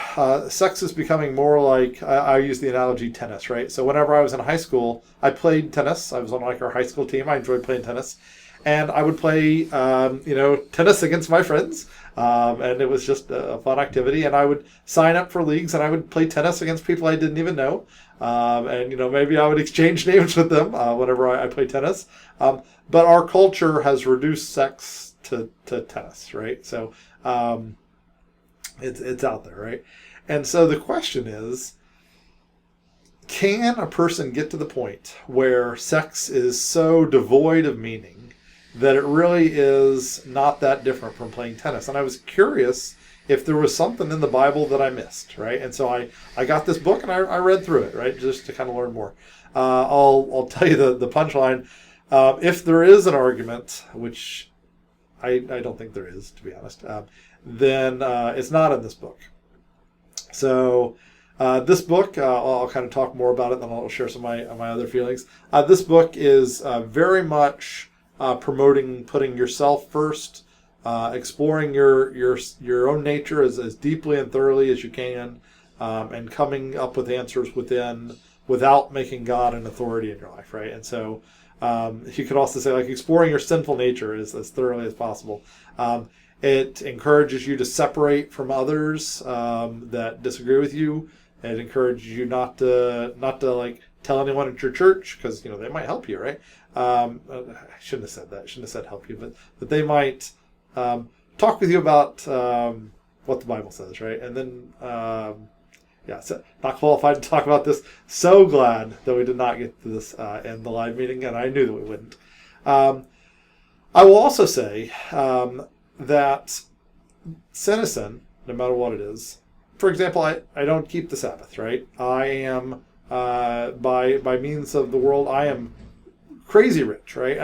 sex is becoming more like, I use the analogy tennis, right? So whenever I was in high school, I played tennis. I was on our high school team. I enjoyed playing tennis. And I would play, tennis against my friends. And it was just a fun activity. And I would sign up for leagues and I would play tennis against people I didn't even know. And maybe I would exchange names with them whenever I play tennis. But our culture has reduced sex to tennis, right? So, It's out there, right? And so the question is, can a person get to the point where sex is so devoid of meaning that it really is not that different from playing tennis? And I was curious if there was something in the Bible that I missed, right? And so I got this book and I read through it, right, just to kind of learn more. I'll tell you the punchline. If there is an argument, which I don't think there is, to be honest, then it's not in this book. So this book, I'll kind of talk more about it, then I'll share some of my other feelings. This book is very much promoting putting yourself first, exploring your own nature as deeply and thoroughly as you can, and coming up with answers without making God an authority in your life, right? And so you could also say exploring your sinful nature as thoroughly as possible. It encourages you to separate from others that disagree with you. It encourages you not to tell anyone at your church because they might help you, right? I shouldn't have said that. I shouldn't have said help you, but they might talk with you about what the Bible says, right? And then so not qualified to talk about this. So glad that we did not get to this in the live meeting, and I knew that we wouldn't. I will also say that sin is sin, no matter what it is. For example, I don't keep the Sabbath, right? I am, by means of the world, I am crazy rich, right?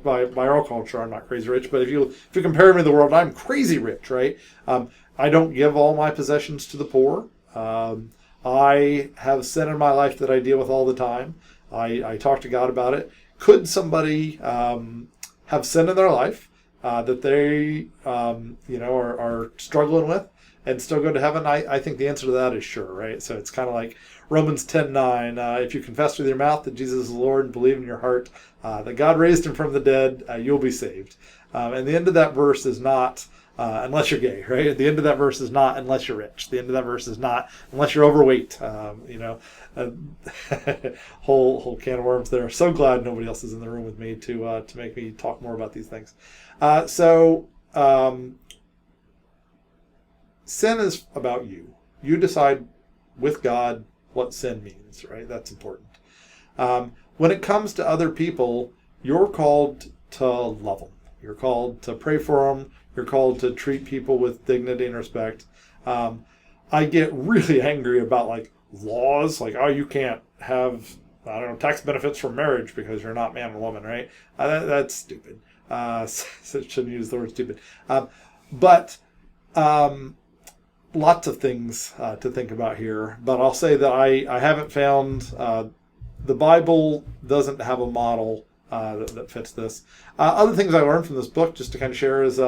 By our culture, I'm not crazy rich, but if you compare me to the world, I'm crazy rich, right? I don't give all my possessions to the poor. I have sin in my life that I deal with all the time. I talk to God about it. Could somebody have sin in their life that they are struggling with and still go to heaven? I think the answer to that is sure, right? So it's kind of like Romans 10:9. If you confess with your mouth that Jesus is Lord and believe in your heart that God raised him from the dead, you'll be saved. And the end of that verse is not unless you're gay, right? The end of that verse is not unless you're rich. The end of that verse is not unless you're overweight. Whole can of worms there. So glad nobody else is in the room with me to make me talk more about these things. Sin is about you. You decide with God what sin means, right? That's important. When it comes to other people, you're called to love them. You're called to pray for them. You're called to treat people with dignity and respect. I get really angry about like laws, like, oh, you can't have, I don't know, tax benefits from marriage because you're not man or woman, right? That's stupid. Shouldn't use the word stupid. But lots of things to think about here. But I'll say that I haven't found, the Bible doesn't have a model that fits this. Other things I learned from this book, just to kind of share, is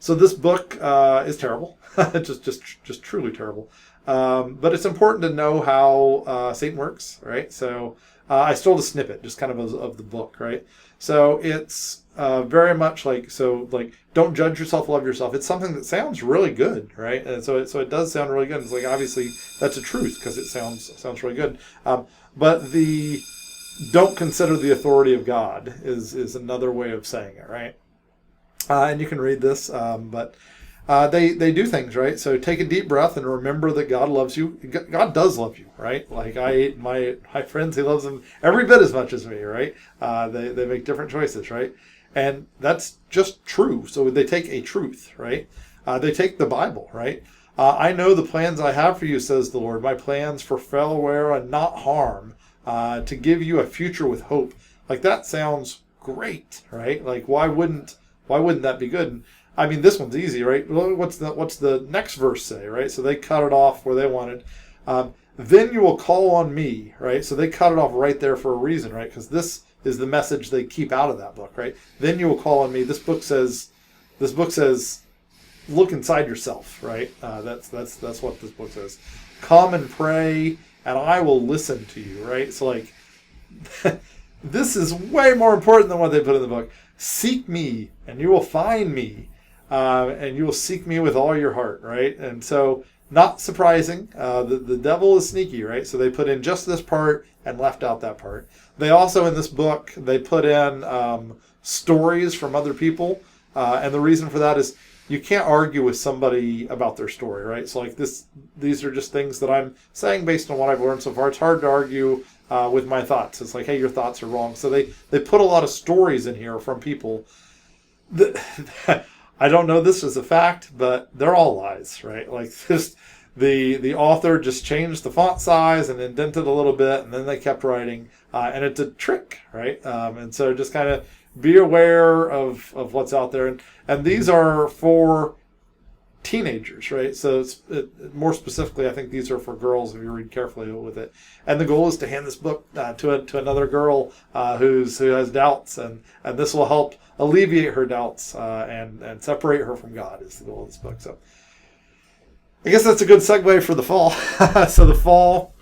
so this book is terrible, just truly terrible. But it's important to know how Satan works, right? So I stole a snippet, just kind of the book, right? So it's very much like don't judge yourself, love yourself. It's something that sounds really good, right? And so it does sound really good. It's like, obviously that's a truth because it sounds really good. But the don't consider the authority of God is another way of saying it, right? And you can read this, but they do things, right? So take a deep breath and remember that God loves you. God does love you, right? Like my friends, he loves them every bit as much as me, right? They make different choices, right? And that's just true. So they take a truth, right? They take the Bible, right? I know the plans I have for you, says the Lord, my plans for welfare and not harm, to give you a future with hope. Like, that sounds great, right? Like, why wouldn't that be good? And, I mean, this one's easy, right? Well, what's the next verse say, right? So they cut it off where they wanted. Then you will call on me, right? So they cut it off right there for a reason, right? Because this is the message they keep out of that book, right? Then you will call on me. This book says, look inside yourself, right? That's what this book says. Come and pray, and I will listen to you, right? So like, this is way more important than what they put in the book. Seek me, and you will find me, and you will seek me with all your heart, right? And so, not surprising, the devil is sneaky, right? So they put in just this part and left out that part. They also, in this book, they put in stories from other people, and the reason for that is you can't argue with somebody about their story, right? So like these are just things that I'm saying based on what I've learned so far. It's hard to argue with my thoughts. It's like, hey, your thoughts are wrong. So they put a lot of stories in here from people that I don't know this is a fact, but they're all lies, right? Like this, the author just changed the font size and indented a little bit, and then they kept writing, and it's a trick, right? And so just kind of be aware of what's out there, and these are for teenagers, right? So more specifically, I think these are for girls if you read carefully with it. And the goal is to hand this book to another girl who has doubts, and this will help alleviate her doubts and separate her from God is the goal of this book. So I guess that's a good segue for the fall. So the fall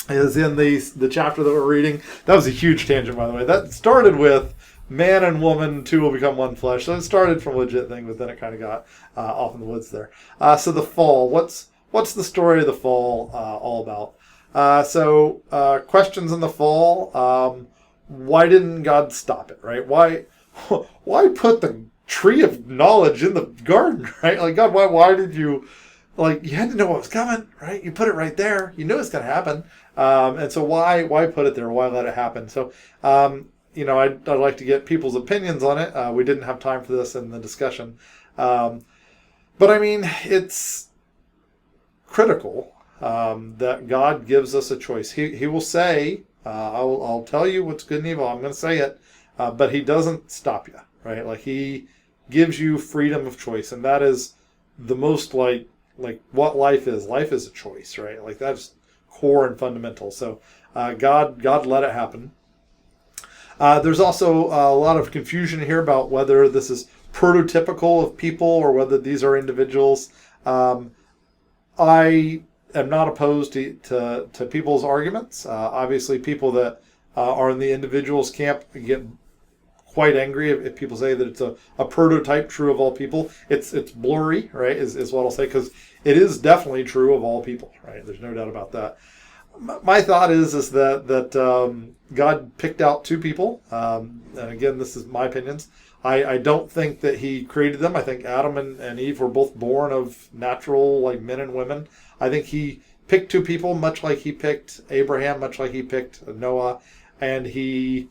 is in the chapter that we're reading. That was a huge tangent, by the way. That started with man and woman, two will become one flesh. So it started from a legit thing, but then it kind of got off in the woods there. So the fall, what's the story of the fall all about? So questions in the fall. Why didn't God stop it, right? Why put the tree of knowledge in the garden, right? Like, God, why did you, like, you had to know what was coming, right? You put it right there. You knew it's going to happen. And so why put it there? Why let it happen? So, I'd like to get people's opinions on it. We didn't have time for this in the discussion. But I mean, it's critical that God gives us a choice. He will say, I'll tell you what's good and evil. I'm going to say it. But he doesn't stop you, right? Like, he gives you freedom of choice. And that is the most like what life is. Life is a choice, right? Like, that's core and fundamental. So God let it happen. There's also a lot of confusion here about whether this is prototypical of people or whether these are individuals. I am not opposed to people's arguments. Obviously, people that are in the individuals camp get quite angry if people say that it's a prototype true of all people. It's blurry, right, is what I'll say, because it is definitely true of all people, right? There's no doubt about that. My thought is that God picked out two people, and again, this is my opinions. I don't think that he created them. I think Adam and Eve were both born of natural, like, men and women. I think he picked two people, much like he picked Abraham, much like he picked Noah, and he,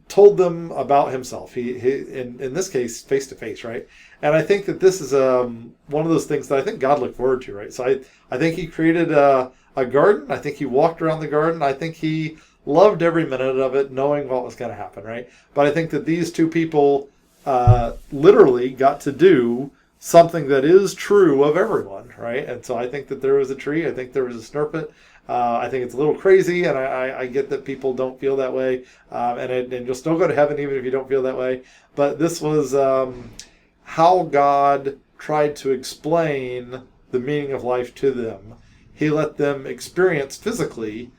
told them about himself. He in this case, face to face, right? And I think that this is one of those things that I think God looked forward to, right? So I think he created a garden. I think he walked around the garden. I think he loved every minute of it, knowing what was going to happen, right? But I think that these two people literally got to do something that is true of everyone, right? And so I think that there was a tree. I think there was a snurpet. I think it's a little crazy, and I get that people don't feel that way, and you'll still go to heaven even if you don't feel that way. But this was how God tried to explain the meaning of life to them. He let them experience physically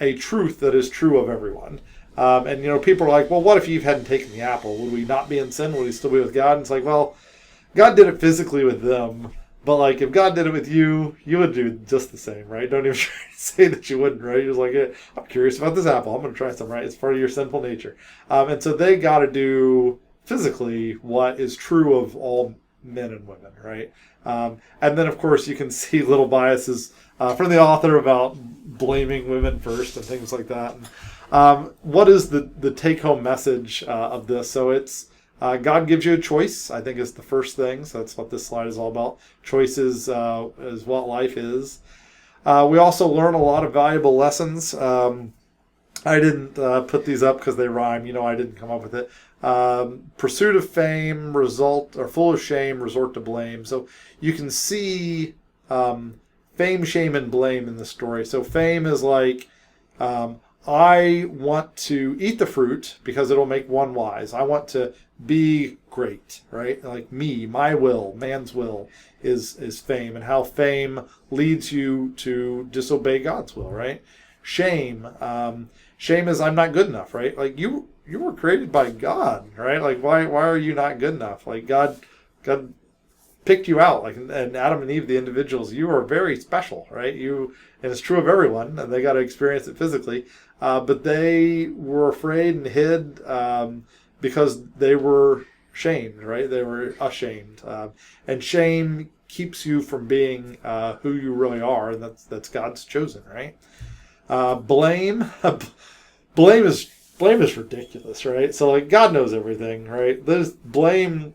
a truth that is true of everyone. And people are like, well, what if Eve hadn't taken the apple? Would we not be in sin? Would we still be with God? And it's like, well, God did it physically with them. But, like, if God did it with you, you would do just the same, right? Don't even try to say that you wouldn't, right? You're just like, hey, I'm curious about this apple. I'm going to try some, right? It's part of your sinful nature. And so they got to do physically what is true of all men and women, right? And then, of course, you can see little biases from the author about blaming women first and things like that. What is the take-home message of this? So it's God gives you a choice, I think, is the first thing. So that's what this slide is all about. Choices is what life is. We also learn a lot of valuable lessons. I didn't put these up because they rhyme. I didn't come up with it. Pursuit of fame, result, or full of shame, resort to blame. So you can see fame, shame, and blame in the story. So fame is like, I want to eat the fruit because it'll make one wise. I want to be great, right? Like my will, man's will is fame, and how fame leads you to disobey God's will, right? Shame. Shame is I'm not good enough, right? Like you were created by God, right? Like why are you not good enough? Like God picked you out, like, and Adam and Eve, the individuals, you are very special, right? And it's true of everyone, and they got to experience it physically. But they were afraid and hid because they were shamed, right? They were ashamed. And shame keeps you from being who you really are, and that's God's chosen, right? Blame. Blame is ridiculous, right? So, like, God knows everything, right? There's blame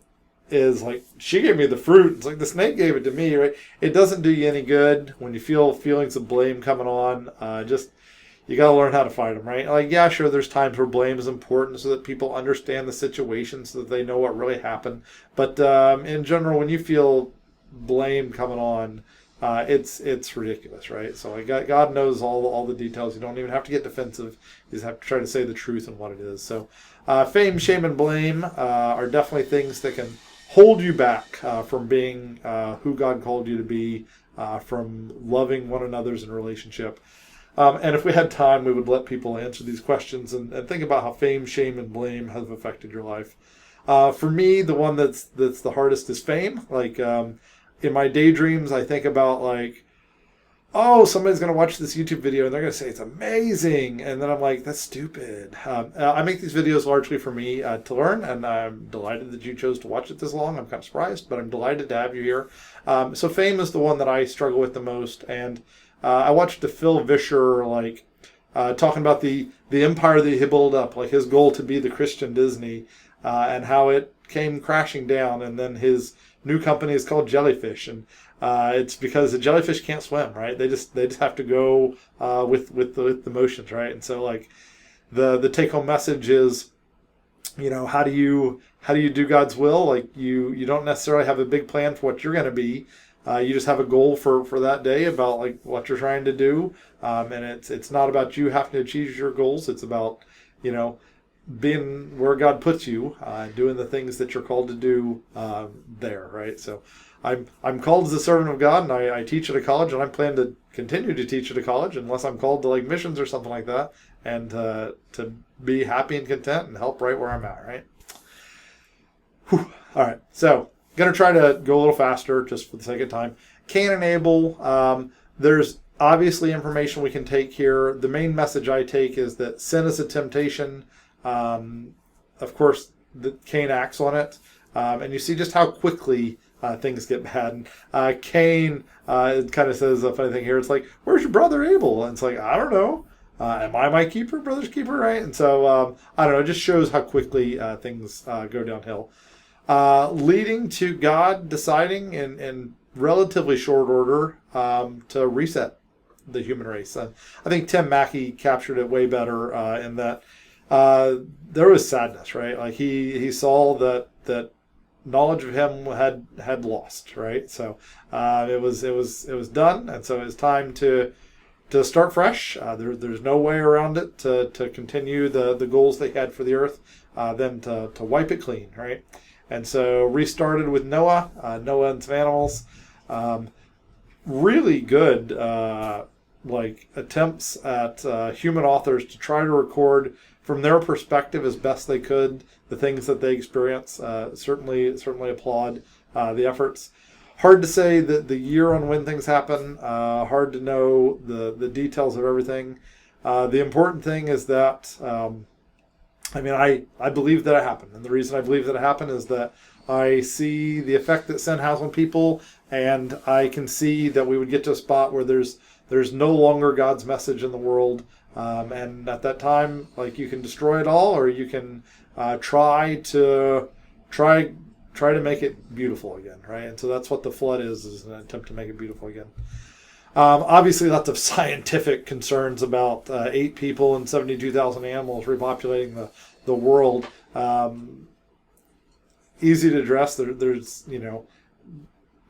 is like, she gave me the fruit. It's like the snake gave it to me, right? It doesn't do you any good when you feel feelings of blame coming on. You got to learn how to fight them, right? Like, yeah, sure, there's times where blame is important so that people understand the situation, so that they know what really happened. But in general, when you feel blame coming on, it's ridiculous, right? So like, God knows all the details. You don't even have to get defensive. You just have to try to say the truth and what it is. So fame, shame, and blame are definitely things that can hold you back from being who God called you to be, from loving one another's in relationship. And if we had time, we would let people answer these questions and think about how fame, shame, and blame have affected your life. For me, the one that's the hardest is fame. Like, in my daydreams, I think about, like, oh, somebody's going to watch this YouTube video and they're going to say it's amazing. And then I'm like, that's stupid. I make these videos largely for me to learn, and I'm delighted that you chose to watch it this long. I'm kind of surprised, but I'm delighted to have you here. So fame is the one that I struggle with the most. And I watched a Phil Vischer, like, talking about the empire that he built up, like his goal to be the Christian Disney, and how it came crashing down. And then his new company is called Jellyfish, and it's because the jellyfish can't swim, right? They just have to go with the motions, right? And so, like, the take home message is, how do you do God's will? Like, you don't necessarily have a big plan for what you're going to be. You just have a goal for that day about, like, what you're trying to do, and it's not about you having to achieve your goals. It's about being where God puts you, doing the things that you're called to do there, right? So I'm called as a servant of God, and I teach at a college, and I plan to continue to teach at a college unless I'm called to like missions or something like that, and to be happy and content and help right where I'm at, right? Whew. All right, so going to try to go a little faster just for the sake of time. Cain and Abel, there's obviously information we can take here. The main message I take is that sin is a temptation. Of course, Cain acts on it. And you see just how quickly things get bad. Cain, it kind of says a funny thing here. It's like, where's your brother Abel? And it's like, I don't know. Am I my keeper, brother's keeper, right? And so, I don't know. It just shows how quickly things go downhill. Leading to God deciding in relatively short order to reset the human race. I think Tim Mackey captured it way better in that there was sadness, right? Like he saw that knowledge of him had lost, right? So it was done, and so it's time to start fresh. There's no way around it to continue the goals they had for the earth, then to wipe it clean, right? And so restarted with Noah and some animals. Really good like attempts at human authors to try to record from their perspective as best they could the things that they experience. Certainly applaud the efforts. Hard to say the year on when things happen. Hard to know the details of everything. The important thing is that I believe that it happened, and the reason I believe that it happened is that I see the effect that sin has on people, and I can see that we would get to a spot where there's no longer God's message in the world, and at that time, like, you can destroy it all, or you can try to make it beautiful again, right? And so that's what the flood is an attempt to make it beautiful again. Obviously, lots of scientific concerns about 8 people and 72,000 animals repopulating the world. Easy to address. There's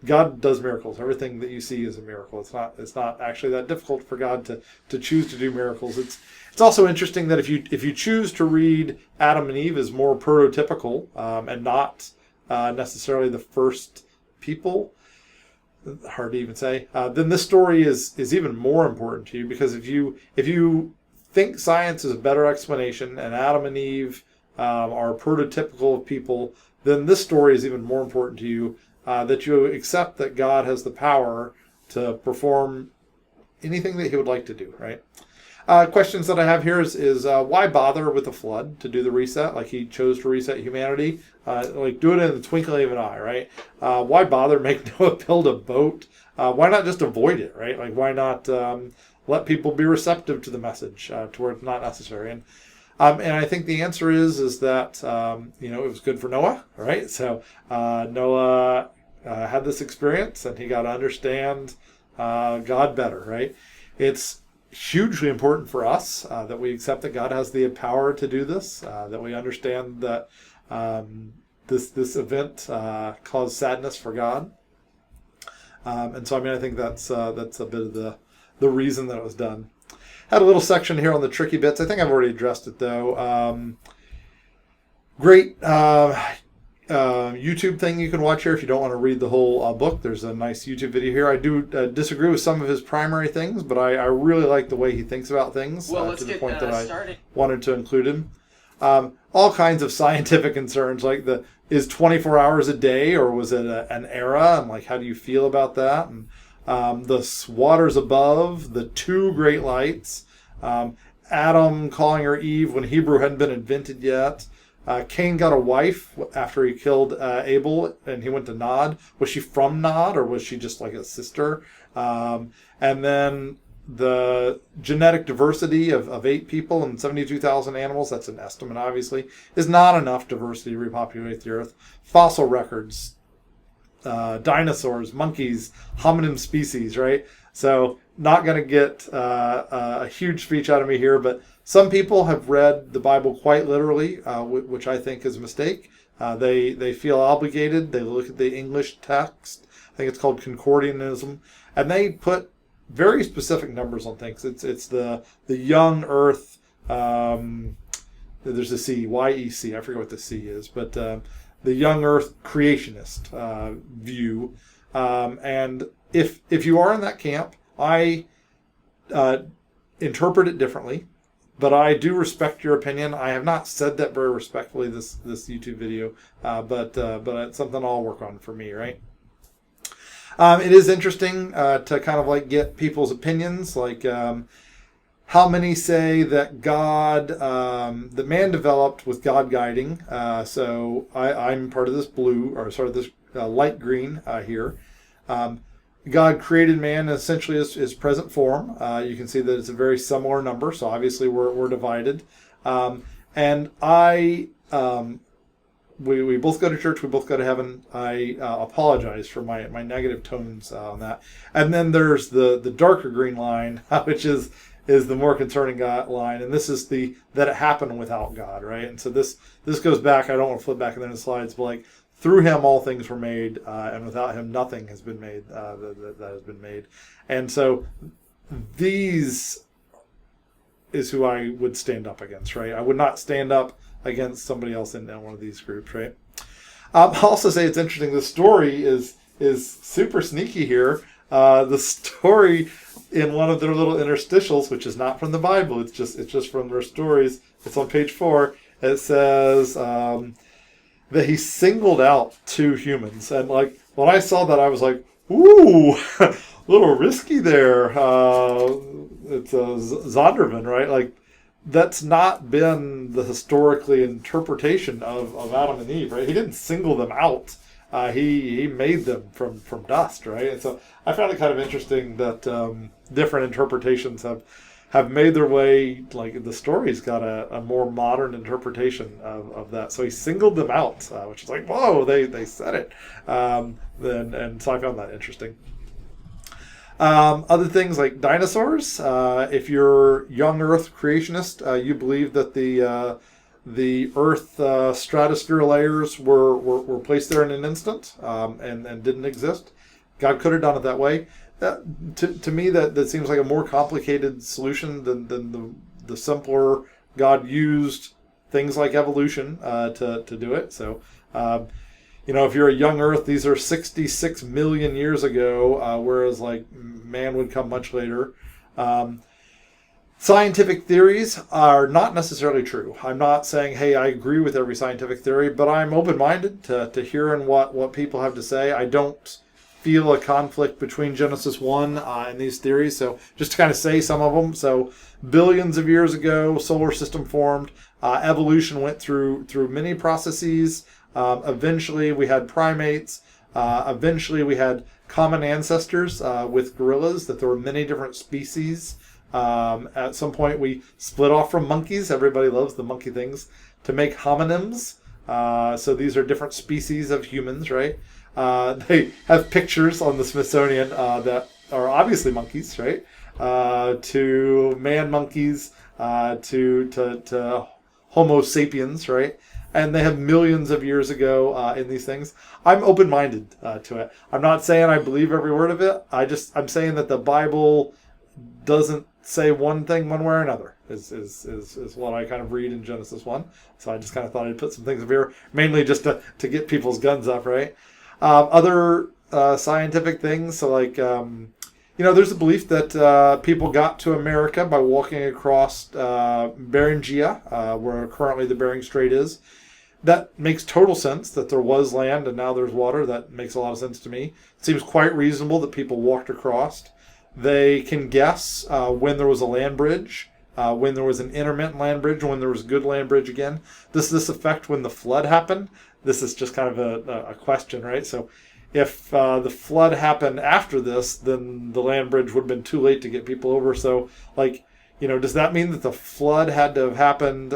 God does miracles. Everything that you see is a miracle. It's not actually that difficult for God to choose to do miracles. It's also interesting that if you choose to read Adam and Eve as more prototypical and not necessarily the first people, hard to even say, then this story is even more important to you, because if you think science is a better explanation and Adam and Eve are prototypical of people, then this story is even more important to you, that you accept that God has the power to perform anything that he would like to do, right? Questions that I have here is why bother with the flood to do the reset? Like, he chose to reset humanity. Like, do it in the twinkling of an eye, right? Why bother make Noah build a boat? Why not just avoid it, right? Like, why not let people be receptive to the message to where it's not necessary? And I think the answer is that it was good for Noah, right? So Noah had this experience, and he got to understand God better, right? It's hugely important for us that we accept that God has the power to do this, that we understand that this event caused sadness for God, and so I think that's a bit of the reason that it was done. Had a little section here on the tricky bits. I think I've already addressed it though. Great YouTube thing you can watch here if you don't want to read the whole book. There's a nice YouTube video here. I do disagree with some of his primary things, but I really like the way he thinks about things. Well, let's to the get point that started. I wanted to include him. All kinds of scientific concerns, like is 24 hours a day, or was it an era? And like, how do you feel about that? And the waters above, the 2 great lights, Adam calling her Eve when Hebrew hadn't been invented yet. Cain got a wife after he killed Abel, and he went to Nod. Was she from Nod, or was she just like a sister? And then the genetic diversity of 8 people and 72,000 animals, that's an estimate obviously, is not enough diversity to repopulate the earth. Fossil records, dinosaurs, monkeys, hominin species, right? So not going to get a huge speech out of me here, but some people have read the Bible quite literally, which I think is a mistake. They feel obligated. They look at the English text. I think it's called Concordianism, and they put very specific numbers on things. It's the young Earth there's a C, YEC, I forget what the C is, but the young earth creationist view. And if you are in that camp, I interpret it differently, but I do respect your opinion. I have not said that very respectfully this YouTube video, but it's something I'll work on for me, right? It is interesting to kind of like get people's opinions, like how many say that God, the man developed with God guiding. So I'm part of this blue, or sort of this light green here. God created man essentially his present form. You can see that it's a very similar number, so obviously we're divided. And we both go to church, we both go to heaven. I apologize for my negative tones on that. And then there's the darker green line, which is the more concerning line, and this is that it happened without God, right? And so this goes back. I don't want to flip back in the slides, but like through him all things were made, and without him nothing has been made that has been made. And so these is who I would stand up against, right? I would not stand up against somebody else in one of these groups, right? I'll also say it's interesting. The story is super sneaky here. The story in one of their little interstitials, which is not from the Bible, it's just from their stories. It's on page 4. It says that he singled out 2 humans, and like when I saw that, I was like, "Ooh, a little risky there." It's Zondervan, right? Like that's not been the historically interpretation of Adam and Eve, right? He didn't single them out. He made them from dust, right? And so I found it kind of interesting that different interpretations have made their way. Like the story's got a more modern interpretation of that. So he singled them out, which is like, whoa, they said it. And so I found that interesting. Other things like dinosaurs. If you're young Earth creationist, you believe that the Earth stratosphere layers were placed there in an instant and didn't exist. God could have done it that way. To me, that seems like a more complicated solution than the simpler. God used things like evolution to do it. So, if you're a young Earth, these are 66 million years ago, whereas like man would come much later. Scientific theories are not necessarily true. I'm not saying, hey, I agree with every scientific theory, but I'm open-minded to hearing what people have to say. I don't feel a conflict between Genesis 1 and these theories. So just to kind of say some of them. So billions of years ago, solar system formed. Evolution went through many processes. Eventually, we had primates. Eventually, we had common ancestors with gorillas, that there were many different species. At some point, we split off from monkeys. Everybody loves the monkey things, to make homonyms. So these are different species of humans, right? They have pictures on the Smithsonian that are obviously monkeys, right? To man monkeys, to Homo sapiens, right? And they have millions of years ago in these things. I'm open-minded to it. I'm not saying I believe every word of it. I'm saying that the Bible doesn't say one thing one way or another is what I kind of read in Genesis 1. So I just kind of thought I'd put some things up here, mainly just to get people's guns up, right? Other scientific things, so like, there's a belief that people got to America by walking across Beringia, where currently the Bering Strait is. That makes total sense, that there was land and now there's water. That makes a lot of sense to me. It seems quite reasonable that people walked across. They can guess when there was a land bridge, when there was an intermittent land bridge, when there was a good land bridge again. Does this affect when the flood happened? This is just kind of a question, right? So if the flood happened after this, then the land bridge would have been too late to get people over. So, does that mean that the flood had to have happened,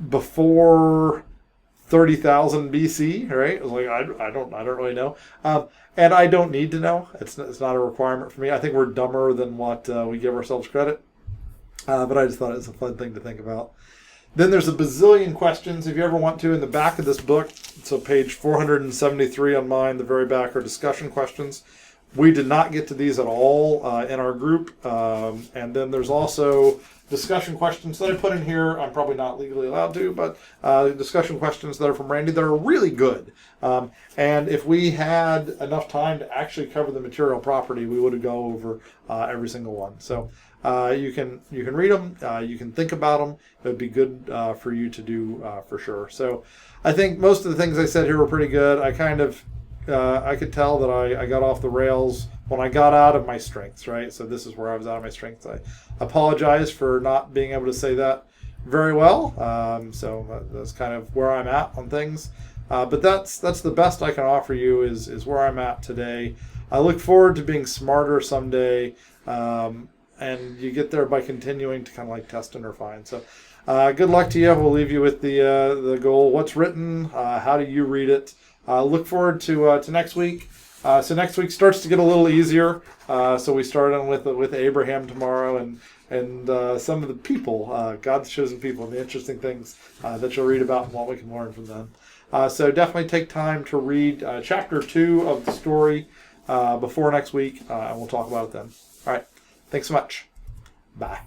before 30,000 BC, right? I don't really know. And I don't need to know. It's not a requirement for me. I think we're dumber than what we give ourselves credit. But I just thought it was a fun thing to think about. Then there's a bazillion questions. If you ever want to, in the back of this book, so page 473 on mine, the very back, are discussion questions. We did not get to these at all in our group. And then there's also discussion questions that I put in here. I'm probably not legally allowed to, but discussion questions that are from Randy that are really good. And if we had enough time to actually cover the material property, we would go over every single one. So you can read them, you can think about them. It would be good for you to do for sure. So I think most of the things I said here were pretty good. I could tell that I got off the rails when I got out of my strengths, right? So this is where I was out of my strengths. I apologize for not being able to say that very well. So that's kind of where I'm at on things. But that's the best I can offer you is where I'm at today. I look forward to being smarter someday. And you get there by continuing to kind of like test and refine. So good luck to you. We'll leave you with the goal. What's written? How do you read it? Look forward to next week. So next week starts to get a little easier. So we start on with Abraham tomorrow and some of the people, God's chosen people, and the interesting things that you'll read about and what we can learn from them. So definitely take time to read chapter 2 of the story before next week, and we'll talk about it then. All right. Thanks so much. Bye.